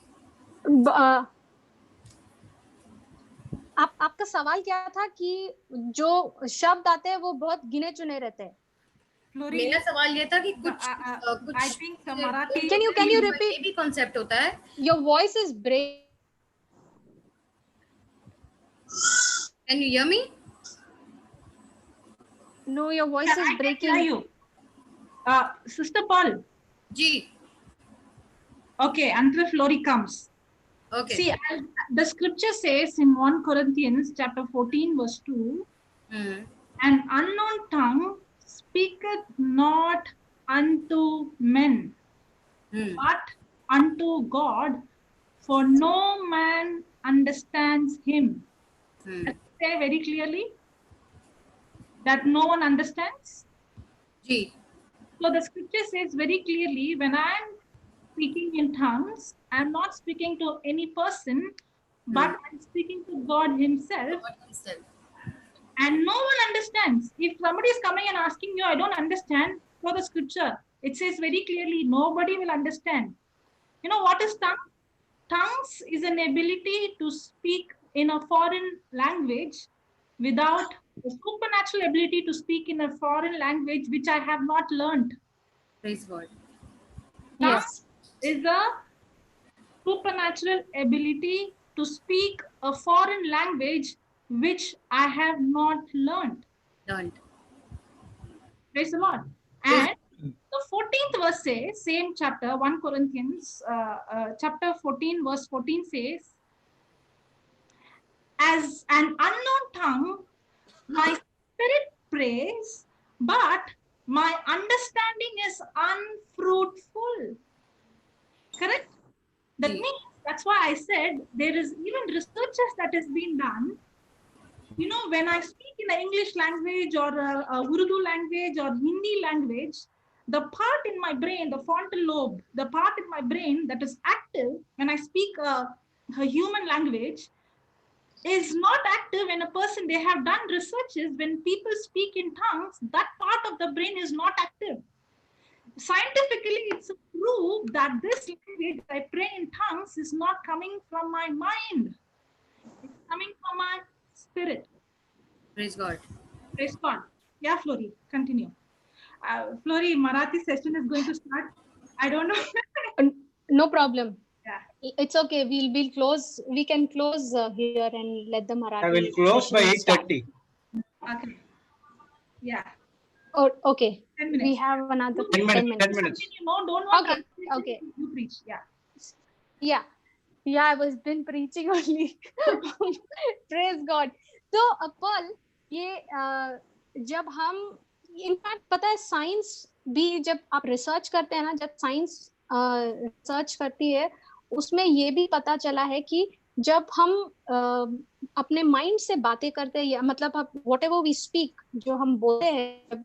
आपका सवाल क्या था कि जो शब्द आते हैं वो बहुत गिने चुने रहते हैं। Flori, मेरा सवाल ये था कि कुछ I think the Marathi. Can you repeat? ये भी कॉन्सेप्ट होता है। Your voice is break. Can you hear me? No, your voice Yeah, is I can breaking. hear you. Sister Paul. Ji, Okay, until Flori comes. okay. See, the scripture says in 1 Corinthians chapter 14 verse 2, an unknown tongue speaketh not unto men, but unto God, for no man understands him. Say very clearly that no one understands. Ji, So the scripture says very clearly, when I am speaking in tongues, I am not speaking to any person, but I'm speaking to God himself, and no one understands. If somebody is coming and asking you, I don't understand, for the scripture, it says very clearly, nobody will understand. You know what is tongue? Tongues is an ability to speak in a foreign language without a supernatural ability to speak in a foreign language which I have not learned. praise God. Yes. Is a supernatural ability to speak a foreign language which I have not learned. Praise the Lord. And the 14th verse says, same chapter, 1 Corinthians, chapter 14, verse 14 says, as an unknown tongue, my spirit prays, but my understanding is unfruitful. Correct? That means, that's why I said there is even researches that has been done. You know, when I speak in the English language or Urdu language or Hindi language, the part in my brain, the frontal lobe, the part in my brain that is active when I speak a human language is not active when a person, they have done researches, when people speak in tongues, that part of the brain is not active. Scientifically, it's proved that this language I pray in tongues is not coming from my mind. It's coming from my spirit. Praise God. Praise God. Yeah, Flori, continue. Flori, Marathi session is going to start. I don't know. No problem. Yeah. It's okay. We'll close. We can close here and let the Marathi. I will close by session start. 8:30. Okay. Yeah. Oh, okay. 10 minutes. We have another 10 10 minutes. 10 minutes. minutes. No, don't want Okay, translation. okay. You preach. Yeah. Yeah, I was been preaching only. Praise God. तो Paul, ये जब हम in fact पता है science भी जब आप research करते हैं ना, जब साइंस रिसर्च करती है उसमें ये भी पता चला है कि जब हम अपने माइंड से बातें करते हैं, या मतलब वॉट एवर वी स्पीक, जो हम बोलते हैं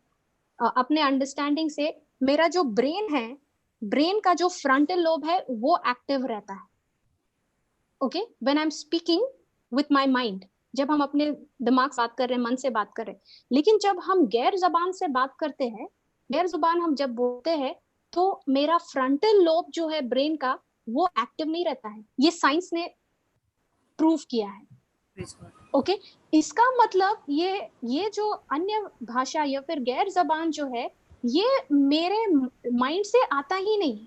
अपने अंडरस्टैंडिंग से, मेरा जो ब्रेन है, ब्रेन का जो फ्रंटल लोब है वो एक्टिव रहता है. Okay, when I am speaking with my mind, जब हम अपने दिमाग से बात कर रहे हैं, मन से बात कर रहे हैं. लेकिन जब हम गैर जबान से बात करते हैं, गैर जुबान हम जब बोलते हैं, तो मेरा फ्रंटल लोब जो है ब्रेन का वो एक्टिव नहीं रहता है. ये साइंस ने प्रूव किया है. ओके, इसका मतलब ये जो अन्य भाषा या फिर गैर जबान जो है, ये मेरे माइंड से आता ही नहीं.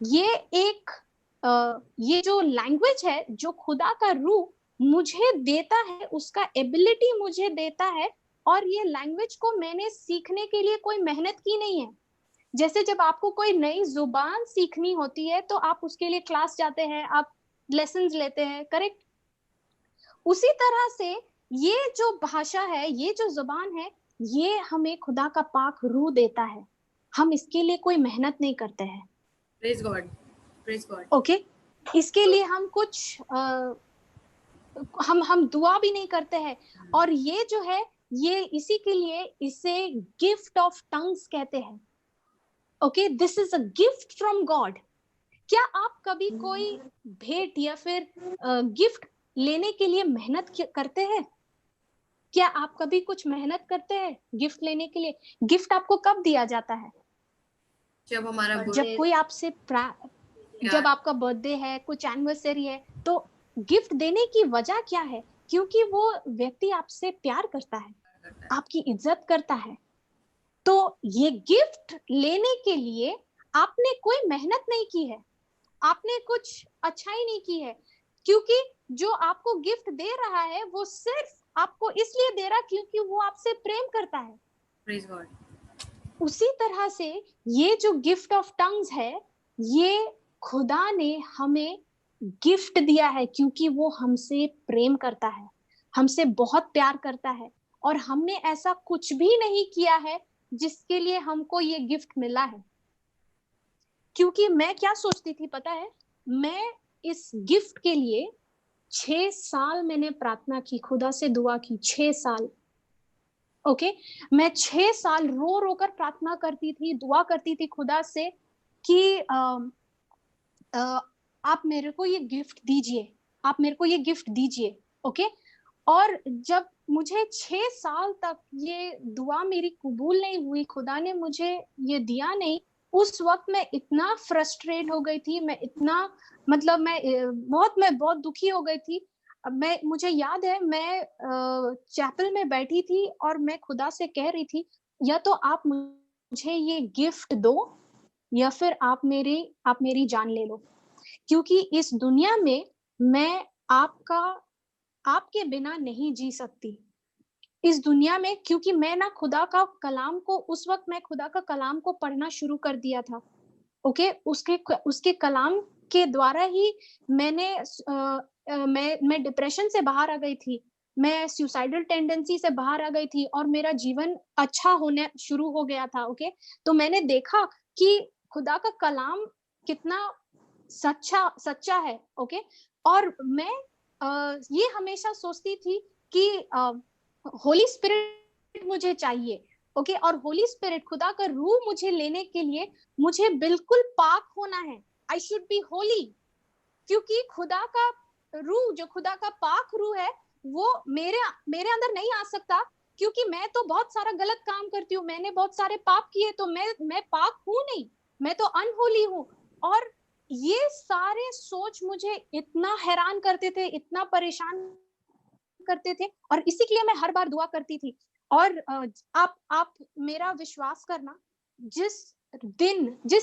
ये एक ये जो लैंग्वेज है, जो खुदा का रूह मुझे देता है, उसका एबिलिटी मुझे देता है, और ये लैंग्वेज को मैंने सीखने के लिए कोई मेहनत की नहीं है. जैसे जब आपको कोई नई जुबान सीखनी होती है तो आप उसके लिए क्लास जाते हैं, आप लेसन्स लेते हैं, करेक्ट? उसी तरह से ये जो भाषा है, ये जो जुबान है, ये हमें खुदा का पाक रूह देता है। हम इसके लिए कोई मेहनत नहीं करते हैं। Praise God, praise God. Okay, इसके लिए हम कुछ हम दुआ भी नहीं करते हैं। और ये जो है, ये इसी के लिए इसे गिफ्ट ऑफ टंग्स कहते हैं। Okay, this is a gift from God. क्या आप कभी कोई भेंट या फिर गिफ्ट लेने के लिए मेहनत करते हैं? क्या आप कभी कुछ मेहनत करते हैं गिफ्ट लेने के लिए? गिफ्ट आपको कब दिया जाता है? जब हमारा जब कोई आपसे जब आपका बर्थडे है, कुछ एनिवर्सरी है, तो गिफ्ट देने की वजह क्या है? क्योंकि वो व्यक्ति आपसे प्यार करता है, आपकी इज्जत करता है। तो ये गिफ्ट लेने के लिए आपने कोई मेहनत नहीं की है, आपने कुछ अच्छाई नहीं की है, क्योंकि जो आपको गिफ्ट दे रहा है वो सिर्फ आपको इसलिए दे रहा क्योंकि वो आपसे प्रेम करता है। Praise God. उसी तरह से ये जो गिफ्ट ऑफ टंग्स है, ये खुदा ने हमें गिफ्ट दिया है क्योंकि वो हमसे प्रेम करता है, हमसे बहुत प्यार करता है। और हमने ऐसा कुछ भी नहीं किया है जिसके लिए हमको ये गिफ्ट मिला है। क्योंकि मैं क्या सोचती थी पता है, मैं इस गिफ्ट के लिए 6 साल मैंने प्रार्थना की, खुदा से दुआ की। 6 साल। ओके, मैं 6 साल रो रो कर प्रार्थना करती थी, दुआ करती थी खुदा से कि आप मेरे को ये गिफ्ट दीजिए, आप मेरे को ये गिफ्ट दीजिए। ओके, और जब मुझे 6 साल तक ये दुआ मेरी कबूल नहीं हुई, खुदा ने मुझे ये दिया नहीं, उस वक्त मैं इतना फ्रस्ट्रेट हो गई थी, मैं इतना मतलब मैं बहुत दुखी हो गई थी। मुझे याद है, मैं चैपल में बैठी थी और मैं खुदा से कह रही थी, या तो आप मुझे ये गिफ्ट दो या फिर आप मेरी जान ले लो, क्योंकि इस दुनिया में मैं आपके बिना नहीं जी सकती। इस दुनिया में, क्योंकि मैं ना खुदा का कलाम को, उस वक्त मैं खुदा का कलाम को पढ़ना शुरू कर दिया था। ओके, उसके कलाम के द्वारा ही मैं डिप्रेशन से बाहर आ गई थी, मैं सुसाइडल टेंडेंसी से बाहर आ गई थी और मेरा जीवन अच्छा होने शुरू हो गया था। ओके, तो मैंने देखा कि खुदा का कलाम कितना सच्चा है। ओके, और मैं ये हमेशा सोचती थी कि होली स्पिरिट मुझे चाहिए। ओके, और होली स्पिरिट, खुदा का रूह मुझे लेने के लिए मुझे बिल्कुल पाक होना है। आई शुड बी होली, क्योंकि खुदा का रूह, जो खुदा का पाक रूह है, वो मेरे अंदर नहीं आ सकता, क्योंकि मैं तो बहुत सारा गलत काम करती हूँ, मैंने बहुत सारे पाप किए, तो मैं पाक हूं नहीं, मैं तो अनहोली हूँ। और ये सारे सोच मुझे इतना हैरान करते थे, इतना परेशान करते थे, और इसी के लिए मैं हर बार दुआ करती थी। और आप मेरा विश्वास करना, जिस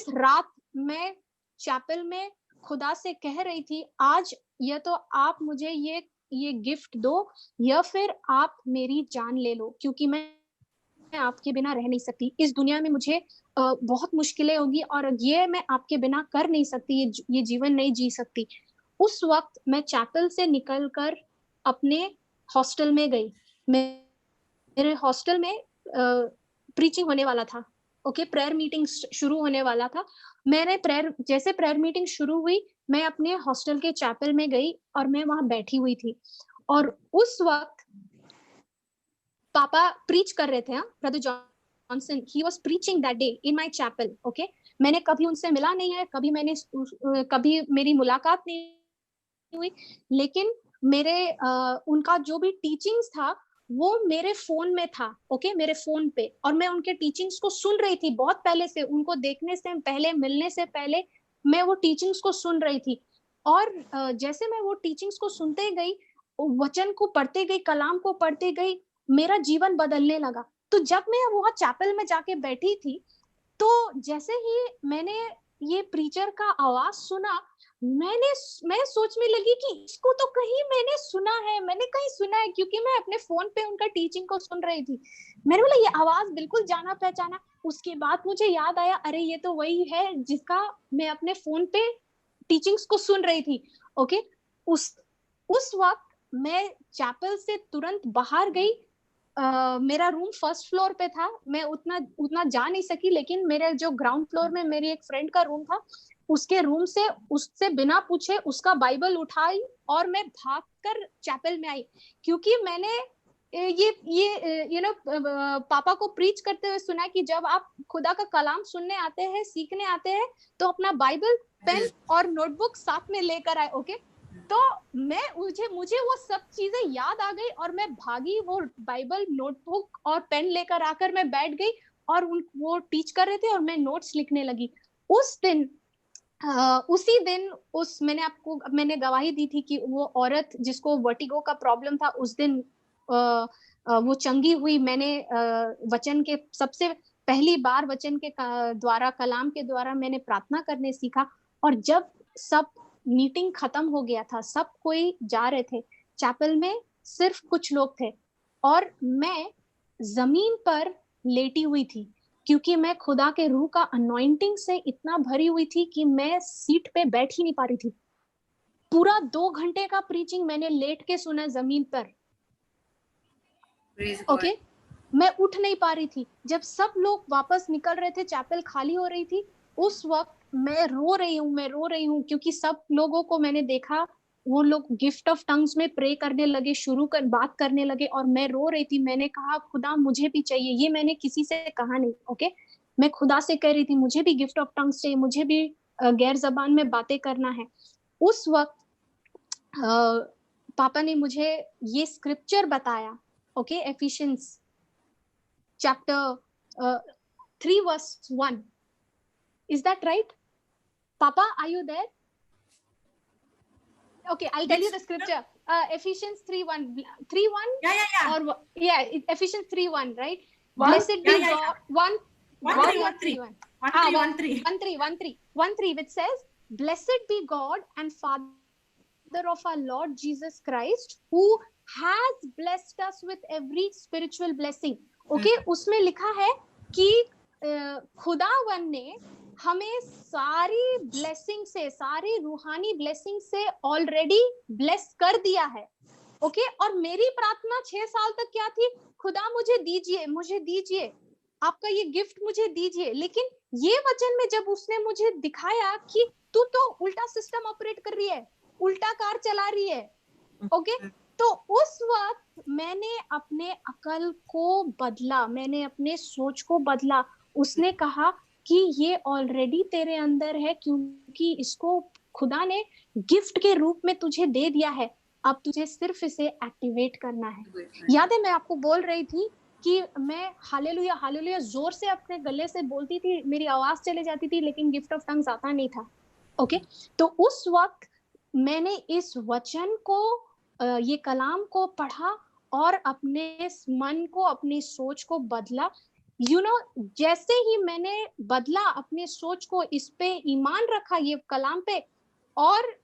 रात मैं चैपल में खुदा से कह रही थी, आज या तो आप मुझे ये गिफ्ट दो या फिर आप मेरी जान ले लो, क्योंकि मैं आपके बिना रह नहीं सकती। इस दुनिया में मुझे बहुत मुश्किलें होगी और ये मैं आपके बिना कर नहीं सकती, ये जीवन नहीं जी सकती। उस वक्त मैं चैपल से निकलकर अपने हॉस्टल में गई। मेरे हॉस्टल में प्रीचिंग होने वाला था। ओके, प्रेयर मीटिंग शुरू होने वाला था। जैसे प्रेयर मीटिंग शुरू हुई, मैं अपने हॉस्टल के चैपल में गई और मैं वहां बैठी हुई थी। और उस वक्त पापा प्रीच कर रहे थे, brother Johnson, he was preaching that day in my chapel. Okay, मैंने कभी उनसे मिला नहीं है, कभी मेरी मुलाकात नहीं हुई, लेकिन उनका जो भी टीचिंग्स था वो मेरे फोन में था। ओके, मेरे फोन पे, और मैं उनके टीचिंग्स को सुन रही थी बहुत पहले से, उनको देखने से पहले, मिलने से पहले मैं वो टीचिंग्स को सुन रही थी। और जैसे मैं वो टीचिंग्स को सुनते गई, वचन को पढ़ते गई, कलाम को पढ़ते गई, मेरा जीवन बदलने लगा। तो जब मैं वहां चैपल में जाके बैठी थी, तो जैसे ही मैंने ये प्रीचर का आवाज सुना, मैं सोचने लगी कि इसको तो कहीं मैंने सुना है, क्योंकि मैं अपने फोन पे उनका टीचिंग को सुन रही थी। मैंने बोला ये आवाज बिल्कुल जाना पहचाना। उसके बाद मुझे याद आया, अरे ये तो वही है जिसका मैं अपने फोन पे टीचिंग्स को सुन रही थी। ओके, उस वक्त मैं चैपल से तुरंत बाहर गई। मेरा रूम फर्स्ट फ्लोर पे था, मैं उतना जा नहीं सकी, लेकिन मेरे जो ग्राउंड फ्लोर में मेरी एक फ्रेंड का रूम था, उसके रूम से उससे बिना पूछे उसका बाइबल उठाई और मैं भागकर चैपल में आई, क्योंकि मैंने ये पापा को प्रीच करते हुए सुना कि जब आप खुदा का कलाम सुनने आते हैं, सीखने आते हैं, तो अपना बाइबल, पेन और नोटबुक साथ में लेकर आए। ओके, तो मुझे वो सब चीजें याद आ गई और मैं भागी, वो बाइबल, नोटबुक और पेन लेकर आकर मैं बैठ गई और वो टीच कर रहे थे और मैं नोट्स लिखने लगी। उसी दिन मैंने गवाही दी थी कि वो औरत जिसको वर्टिगो का प्रॉब्लम था, उस दिन वो चंगी हुई। मैंने वचन के सबसे पहली बार वचन के द्वारा, कलाम के द्वारा मैंने प्रार्थना करने सीखा। और जब सब मीटिंग खत्म हो गया था, सब कोई जा रहे थे, चैपल में सिर्फ कुछ लोग थे और मैं जमीन पर लेटी हुई थी, क्योंकि मैं खुदा के रूह का अनॉइंटिंग से इतना भरी हुई थी कि मैं सीट पे बैठ ही नहीं पा रही थी। पूरा 2 घंटे का प्रीचिंग मैंने लेट के सुना जमीन पर। ओके, मैं उठ नहीं पा रही थी। जब सब लोग वापस निकल रहे थे, चैपल खाली हो रही थी, उस वक्त मैं रो रही हूँ, क्योंकि सब लोगों को मैंने देखा, वो लोग गिफ्ट ऑफ टंग्स में प्रे करने लगे, बात करने लगे और मैं रो रही थी। मैंने कहा खुदा मुझे भी चाहिए, ये मैंने किसी से कहा नहीं। ओके, मैं खुदा से कह रही थी मुझे भी गिफ्ट ऑफ टंग्स चाहिए, मुझे भी गैर जबान में बातें करना है। उस वक्त पापा ने मुझे ये स्क्रिप्चर बताया। Okay, efficiency chapter 3 verse 1. Is that right? Papa, are you there? Okay, I'll tell you the scripture. Ephesians 3:1. 3:1? Yeah. Or Ephesians 3:1, right? One? Blessed be Yeah. God. 1:3, which says, "Blessed be God and Father of our Lord Jesus Christ, who has blessed us with every spiritual blessing." Okay, उसमें लिखा है कि खुदावन ने हमें सारी blessing से, सारी रूहानी ब्लेसिंग से ऑलरेडी ब्लेस कर दिया है। ओके, और मेरी प्रार्थना 6 साल तक क्या थी? खुदा मुझे दीजिए, आपका ये गिफ्ट मुझे दीजिए। लेकिन ये वचन में जब उसने मुझे दिखाया कि तू तो उल्टा सिस्टम ऑपरेट कर रही है, उल्टा कार चला रही है, ओके, तो उस वक्त मैंने अपने अकल को बदला, मैंने अपने सोच को बदला। उसने कहा कि ये ऑलरेडी तेरे अंदर है, क्योंकि इसको खुदा ने गिफ्ट के रूप में तुझे दे दिया है, अब तुझे सिर्फ इसे एक्टिवेट करना है। याद है मैं आपको बोल रही थी कि मैं हालेलुया हालेलुया जोर से अपने गले से बोलती थी, मेरी आवाज चले जाती थी, लेकिन गिफ्ट ऑफ टंग्स आता नहीं था। ओके, तो उस वक्त मैंने इस वचन को, ये कलाम को पढ़ा और अपने मन को, अपनी सोच को बदला। जैसे ही मैंने बदला अपने सोच को, इस पे ईमान रखा, ये कलाम पे, और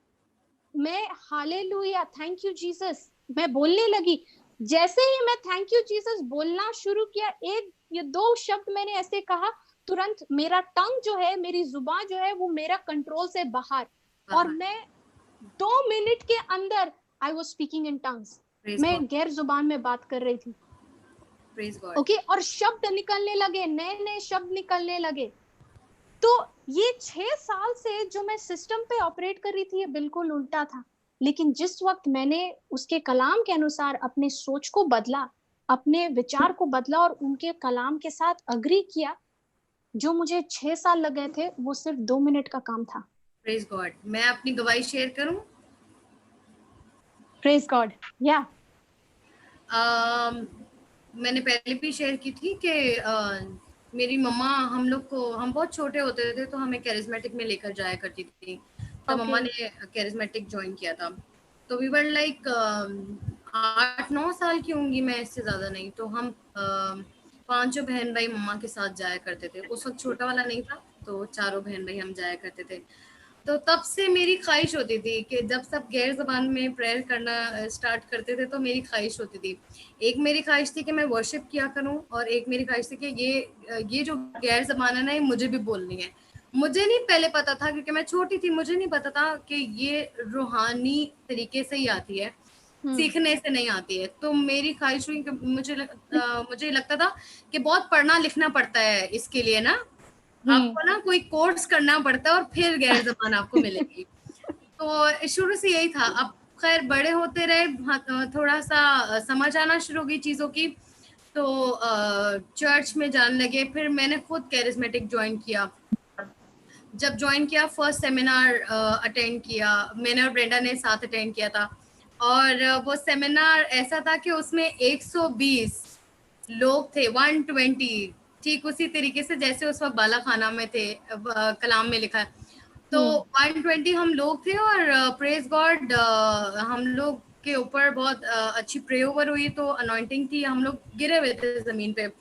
मैं हालेलुया थैंक यू जीसस मैं बोलने लगी। जैसे ही मैं थैंक यू जीसस बोलना शुरू किया, ये 2 शब्द मैंने ऐसे कहा, तुरंत मेरा टंग जो है, मेरी जुबान जो है, वो मेरा कंट्रोल से बाहर, और मैं 2 मिनट के अंदर I was speaking in tongues, मैं गैर जुबान में बात कर रही थी। ओके, और शब्द निकलने लगे, नए शब्द निकलने लगे। तो ये 6 साल से जो मैं सिस्टम पे ऑपरेट कर रही थी, ये बिल्कुल उल्टा था। लेकिन जिस वक्त मैंने उसके कलाम के अनुसार अपने सोच को बदला, अपने विचार को बदला और उनके कलाम के साथ अग्री किया, जो मुझे 6 साल लग गए थे, वो सिर्फ 2 मिनट का काम था। Praise God. मैं अपनी गवाही शेयर करूं? Praise God. या मैंने पहले भी शेयर की थी कि मेरी मम्मा, हम बहुत छोटे होते थे तो हमें कैरिज्मेटिक में लेकर जाया करती थी। तो मम्मा ने कैरिज्मेटिक ज्वाइन किया था, तो वी वर लाइक 8-9 साल की होंगी मैं, इससे ज्यादा नहीं। तो हम 5 बहन भाई मम्मा के साथ जाया करते थे। उस वक्त छोटा वाला नहीं था, तो 4 बहन भाई हम जाया करते थे। तो तब से मेरी ख्वाहिश होती थी कि जब सब गैर ज़बान में प्रेयर करना स्टार्ट करते थे, तो मेरी ख्वाहिश होती थी, एक मेरी ख्वाहिश थी कि मैं वर्शिप किया करूं, और एक मेरी ख्वाहिश थी कि ये जो गैर ज़बान है ना, ये मुझे भी बोलनी है। मुझे नहीं पहले पता था, क्योंकि मैं छोटी थी, मुझे नहीं पता था कि ये रूहानी तरीके से ही आती है। सीखने से नहीं आती है। तो मेरी ख्वाहिश हुई कि मुझे लगता था कि बहुत पढ़ना लिखना पड़ता है इसके लिए ना, आपको ना कोई कोर्स करना पड़ता है और फिर गैर जबान आपको मिलेगी। तो शुरू से यही था। अब खैर बड़े होते रहे, थोड़ा सा समझ आना शुरू हो गई चीजों की, तो चर्च में जाने लगे। फिर मैंने खुद कैरिस्मेटिक ज्वाइन किया। जब ज्वाइन किया, फर्स्ट सेमिनार अटेंड किया, मैंने और ब्रेंडा ने साथ अटेंड किया था। और वो सेमिनार ऐसा था कि उसमें 120 लोग थे, 120, ठीक उसी तरीके से जैसे उस वक्त बाला खाना में थे, कलाम में लिखा है। तो 120 हम लोग थे और प्रेज गॉड हम लोग के ऊपर बहुत अच्छी प्रे ओवर हुई, तो अनॉइंटिंग थी, हम लोग गिरे हुए थे जमीन पे।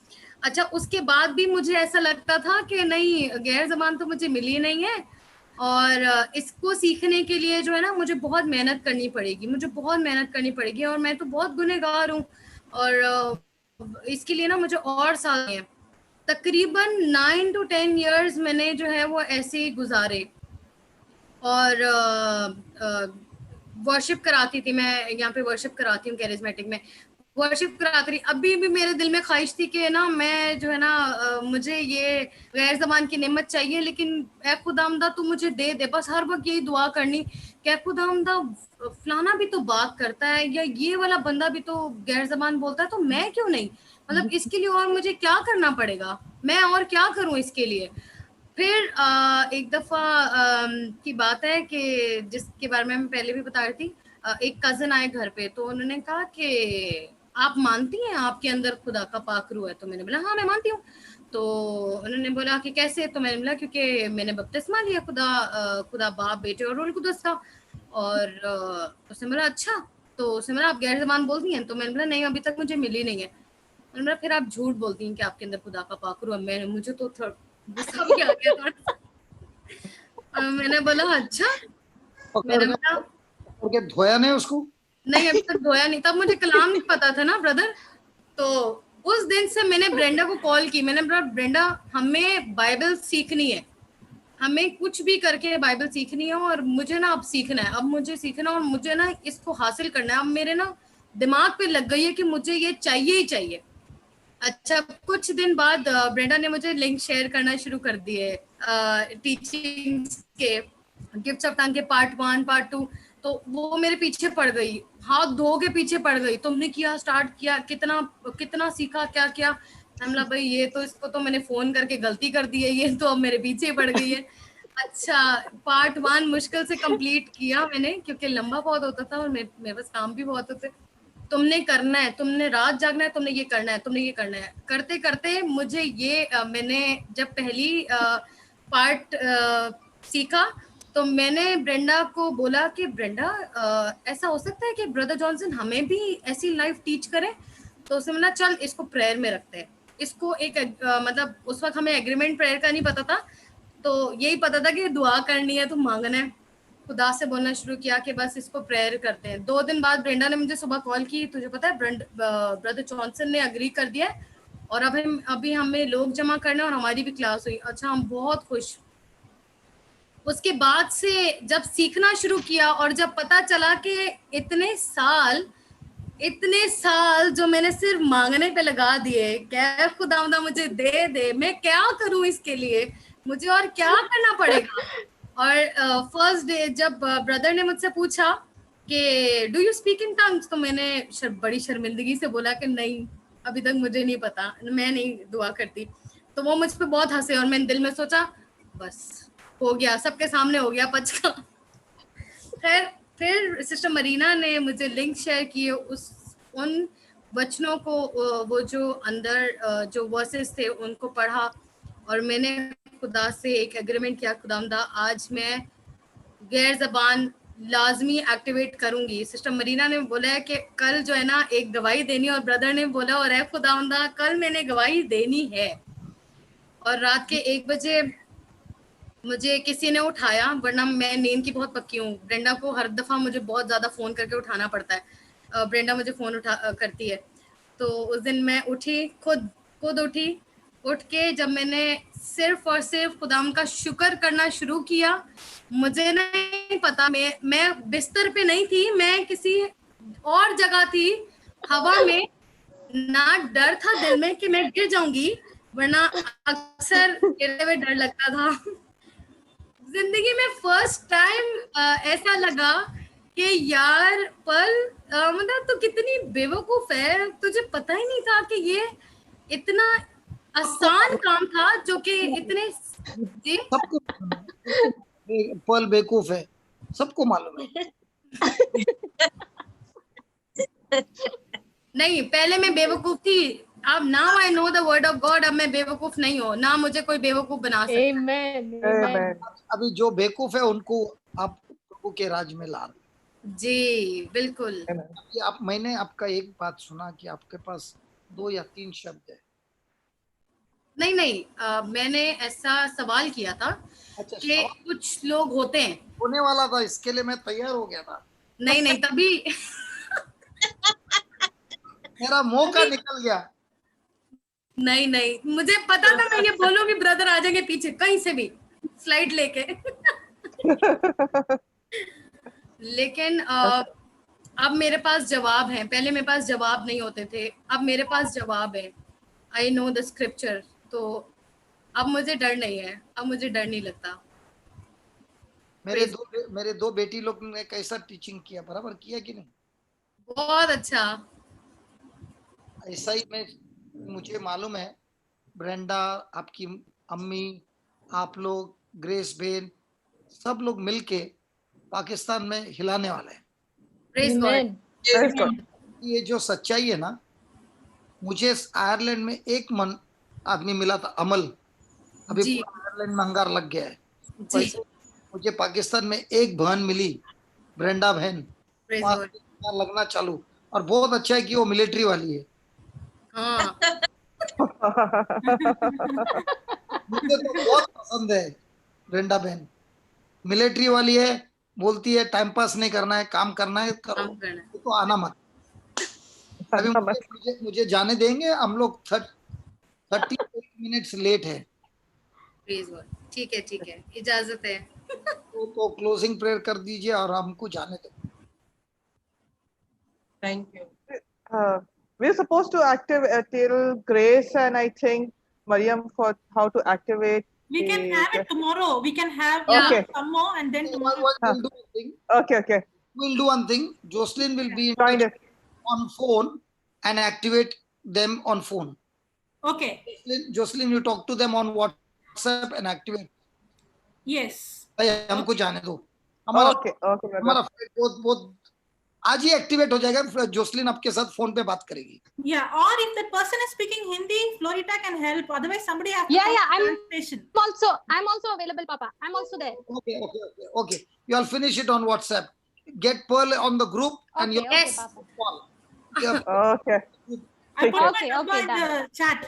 अच्छा, उसके बाद भी मुझे ऐसा लगता था कि नहीं, गैर जबान तो मुझे मिली नहीं है और इसको सीखने के लिए जो है ना मुझे बहुत मेहनत करनी पड़ेगी, मुझे बहुत मेहनत करनी पड़ेगी, और मैं तो बहुत गुनहगार हूँ और इसके लिए ना मुझे और साल है। तकरीबन 9 to 10 years मैंने जो है वो ऐसे ही गुजारे। और वर्शिप कराती थी मैं, यहाँ पे वर्शिप कराती हूँ कैरिस्मेटिक में, वर्शिप कराती रही। अभी भी मेरे दिल में ख्वाहिश थी कि ना मैं जो है ना मुझे ये गैर ज़बान की नेमत चाहिए, लेकिन ए खुदामदा तू मुझे दे दे। बस हर वक्त यही दुआ करनी कि खुदामदा फलाना भी तो बात करता है, या ये वाला बंदा भी तो गैर ज़बान बोलता है, तो मैं क्यों नहीं, मतलब इसके लिए और मुझे क्या करना पड़ेगा, मैं और क्या करूं इसके लिए। फिर एक दफा की बात है कि जिसके बारे में मैं पहले भी बता रही थी, एक कजन आए घर पे, तो उन्होंने कहा कि आप मानती हैं आपके अंदर खुदा का पाक रूह है? तो मैंने बोला हाँ मैं मानती हूँ। तो उन्होंने बोला कि कैसे? तो मैंने बोला क्योंकि मैंने बपतिस्मा लिया खुदा बाप बेटे और रूह कुदस का। और उसने बोला अच्छा, तो उसने बोला आप गैर ज़बान बोलती हैं? तो मैंने बोला नहीं, अभी तक मुझे मिली नहीं है। उन्होंने बोला फिर आप झूठ बोलती हैं कि आपके अंदर खुदा का पाक रूह है। मुझे तो गुस्सा भी आ गया थोड़ा। मैंने बोला अच्छा, मैंने बोला धोया नहीं उसको? नहीं, अभी तक धोया नहीं, तब मुझे कलाम नहीं पता था ना ब्रदर। तो उस दिन से मैंने ब्रेंडा को कॉल की, मैंने बोला ब्रेंडा हमें बाइबल सीखनी है, हमें कुछ भी करके बाइबल सीखनी है, और मुझे ना अब सीखना है, अब मुझे सीखना और मुझे ना इसको हासिल करना है। अब मेरे ना दिमाग पे लग गई है कि मुझे ये चाहिए ही चाहिए। अच्छा, कुछ दिन बाद ब्रेंडा ने मुझे लिंक शेयर करना शुरू कर दिए टीचिंग्स के, गिफ्ट्स ऑफ टंग के पार्ट 1 पार्ट 2। तो वो मेरे पीछे पड़ गई, हाथ धो के पीछे पड़ गई, तुमने किया, स्टार्ट किया, कितना कितना सीखा, क्या क्या। हमला भाई ये तो, इसको तो मैंने फोन करके गलती कर दी है, ये तो अब मेरे पीछे पड़ गई है। अच्छा, पार्ट 1 मुश्किल से कंप्लीट किया मैंने, क्योंकि लंबा बहुत होता था और मेरे पास काम भी बहुत होते। तुमने करना है, तुमने रात जागना है, तुमने ये करना है, तुमने ये करना है। करते करते मुझे ये मैंने जब पहली पार्ट सीखा, तो मैंने ब्रेंडा को बोला कि ब्रेंडा ऐसा हो सकता है कि ब्रदर जॉनसन हमें भी ऐसी लाइफ टीच करें? तो उसने बोला चल इसको प्रेयर में रखते हैं। इसको एक मतलब उस वक्त हमें एग्रीमेंट प्रेयर का नहीं पता था, तो यही पता था कि दुआ करनी है, तो मांगना है। खुदा से बोलना शुरू किया कि बस इसको प्रेयर करते हैं। 2 दिन बाद ब्रेंडा ने मुझे सुबह कॉल की, तुझे पता है ब्रदर जॉनसन ने अग्री कर दिया है और अभी हमें लोग जमा करने और हमारी भी क्लास हुई। अच्छा, हम बहुत खुश। उसके बाद से जब सीखना शुरू किया और जब पता चला कि इतने साल जो मैंने सिर्फ मांगने पे लगा दिए, क्या खुदावंदा मुझे दे दे, मैं क्या करूं इसके लिए, मुझे और क्या करना पड़ेगा। और फर्स्ट डे जब ब्रदर ने मुझसे पूछा कि do you speak in tongues, तो मैंने बड़ी शर्मिंदगी से बोला कि नहीं, अभी तक मुझे नहीं पता, मैं नहीं दुआ करती। तो वो मुझ पे बहुत हंसे और मैंने दिल में सोचा बस हो गया, सबके सामने हो गया पचका। खैर फिर सिस्टर मरीना ने मुझे लिंक शेयर किए उन वचनों को, वो जो अंदर जो वर्सेस थे उनको पढ़ा और मैंने खुदा से एक एग्रीमेंट किया, खुदामदा आज मैं गैर ज़बान लाजमी एक्टिवेट करूंगी। सिस्टर मरीना ने बोला है कि कल जो है ना एक गवाही देनी, और ब्रदर ने बोला और है खुदावंदा कल मैंने गवाही देनी है। और रात के 1 बजे मुझे किसी ने उठाया, वरना मैं नींद की बहुत पक्की हूँ। ब्रेंडा को हर दफा मुझे बहुत ज्यादा फोन करके उठाना पड़ता है, ब्रेंडा मुझे फोन करती है। तो उस दिन मैं उठी, खुद उठी, उठ के जब मैंने सिर्फ और सिर्फ खुदाम का शुक्र करना शुरू किया, मुझे नहीं पता, मैं बिस्तर पे नहीं थी, मैं किसी और जगह थी हवा में, ना डर था दिल में कि मैं गिर जाऊंगी, वरना अक्सर गिरते हुए डर लगता था। जिंदगी में फर्स्ट टाइम ऐसा लगा कि यार पल, मतलब तू कितनी बेवकूफ है, तुझे पता ही नहीं था कि ये इतना आसान काम था जो कि इतने जी सबको पल बेवकूफ है, सबको मालूम है। नहीं, पहले मैं बेवकूफ थी, अब now I know the word of God, अब मैं बेवकूफ नहीं हूँ, ना मुझे कोई बेवकूफ बना सकता। Amen. Amen. Amen. अभी जो बेवकूफ है उनको आप प्रभु के राज में ला रहे। जी बिल्कुल। Amen. अभी आप, मैंने आपका एक बात सुना कि आपके पास 2 या 3 शब्द है। नहीं नहीं, मैंने ऐसा सवाल किया था अच्छा, कि सवाल कुछ लोग होते हैं। होने वाला था, इसके लिए मैं तैयार हो गया था, नहीं नहीं, तभी मेरा मौका निकल गया। नहीं नहीं, मुझे पता था मैं ये बोलूंगी, ब्रदर आ जाएंगे पीछे कहीं से भी स्लाइड लेके। लेकिन अब मेरे पास जवाब है, पहले मेरे पास जवाब नहीं होते थे, अब मेरे पास जवाब है। आई नो द स्क्रिप्चर, तो अब मुझे डर नहीं है, अब मुझे डर नहीं लगता। मेरे दो बेटी लोग ने कैसा टीचिंग किया, बराबर किया कि नहीं? बहुत अच्छा। ऐसा ही मुझे मालूम है, ब्रेंडा, आपकी अम्मी, आप लोग, ग्रेस बेन, सब लोग मिलके पाकिस्तान में हिलाने वाले हैं। Praise God. Amen. Praise God. ये जो सच्चाई है ना, मुझे आयरलैंड में एक मन आदमी मिला था, अमल, अभी जी पूरा आयरलैंड में अंगार लग गया है। जी, वैसे मुझे पाकिस्तान में एक बहन मिली, ब्रेंडा बहन, प्रेज वहां गॉड। से अंगार लगना चालू, और बहुत अच्छा है कि वो मिलिट्री वाली है। हाँ मुझे तो बहुत पसंद है ब्रेंडा बहन, मिलिट्री वाली है, बोलती है टाइम पास नहीं करना है, काम करना है, करो, काम करना है। तो आना मत। अभी मुझे जाने देंगे, हम लोग 30 मिनट्स लेट है, प्रेज गॉड। ठीक है, इजाजत है। तो क्लोजिंग प्रेयर कर दीजिए और हमको जाने दो। Thank you. We're supposed to tell Grace and I think Mariam for how to activate. We can the- have it tomorrow. We can have Okay. some more and then tomorrow. We'll do one thing. Okay. We'll do one thing. Jocelyn will be Kind of. on phone and activate them on phone. Okay. Jocelyn, you talk to them on WhatsApp and activate. Yes. भाई हमको जाने दो, हमारा Okay. brother. हमारा बहुत आज ही activate हो जाएगा। फिर जोसलिन आपके साथ फोन पे बात करेगी। Yeah. Or if that person is speaking Hindi, Florita can help. Otherwise, somebody has to Yeah, take yeah, translation. I'm also available, Papa. I'm also there. Okay. You all finish it on WhatsApp. Get Pearl on the group and you Okay, Yes. Papa. call. Yeah. Okay. I put Okay, my number okay, in done. the chat.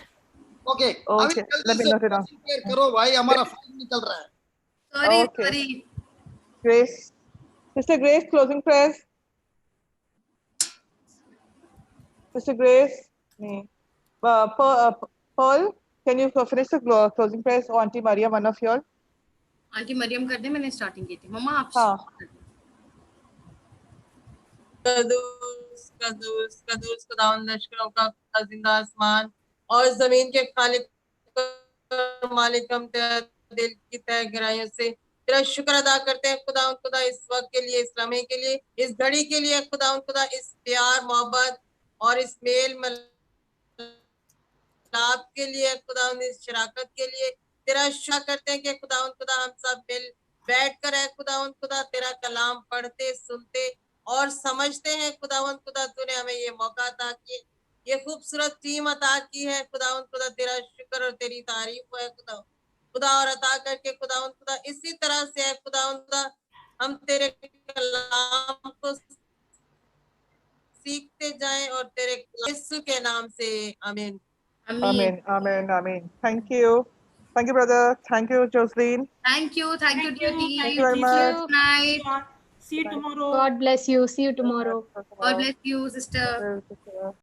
Okay. Okay. अभी Let me जल्दी से note it down. closing prayer करो भाई, हमारा file निकल रहा है। Sorry Okay. Sorry. Grace. Sister Grace, closing prayers. Sister Grace. Pearl, can you finish the closing prayers? Or Auntie Maria, one of you all? Aunty Mariam कर दे, मैंने starting की थी। मम्मा आप हाँ। कदूस खुदावंद लश्करों का जिंदा आसमान और जमीन के खालिक मालिक, हम तेरा दिल की तह गहराइयों से तेरा शुक्र अदा करते हैं खुदा इस वक्त के लिए, इस लम्हे के लिए, इस घड़ी के लिए खुदा इस प्यार मोहब्बत और इस मेल मिलाप के लिए खुदा, इस शराकत के लिए तेरा शुक्र करते हैं कि खुदा हम सब मिल बैठ कर है खुदा तेरा कलाम पढ़ते सुनते और समझते हैं खुदा तूने हमें ये मौका अता किया, ये खूबसूरत टीम अता की है खुदा तेरा शुक्र और तेरी तारीफ है खुदा और अता करके खुदा इसी तरह से है खुदा हम तेरे कलाम को सीखते जाएं और तेरे यीशु के नाम से आमीन। Amen. Thank you, brother. Thank you, Jocelyn. Thank you dear team. Thank you very much. Good night. See you tomorrow. God bless you. See you tomorrow. God bless you sister. Sister.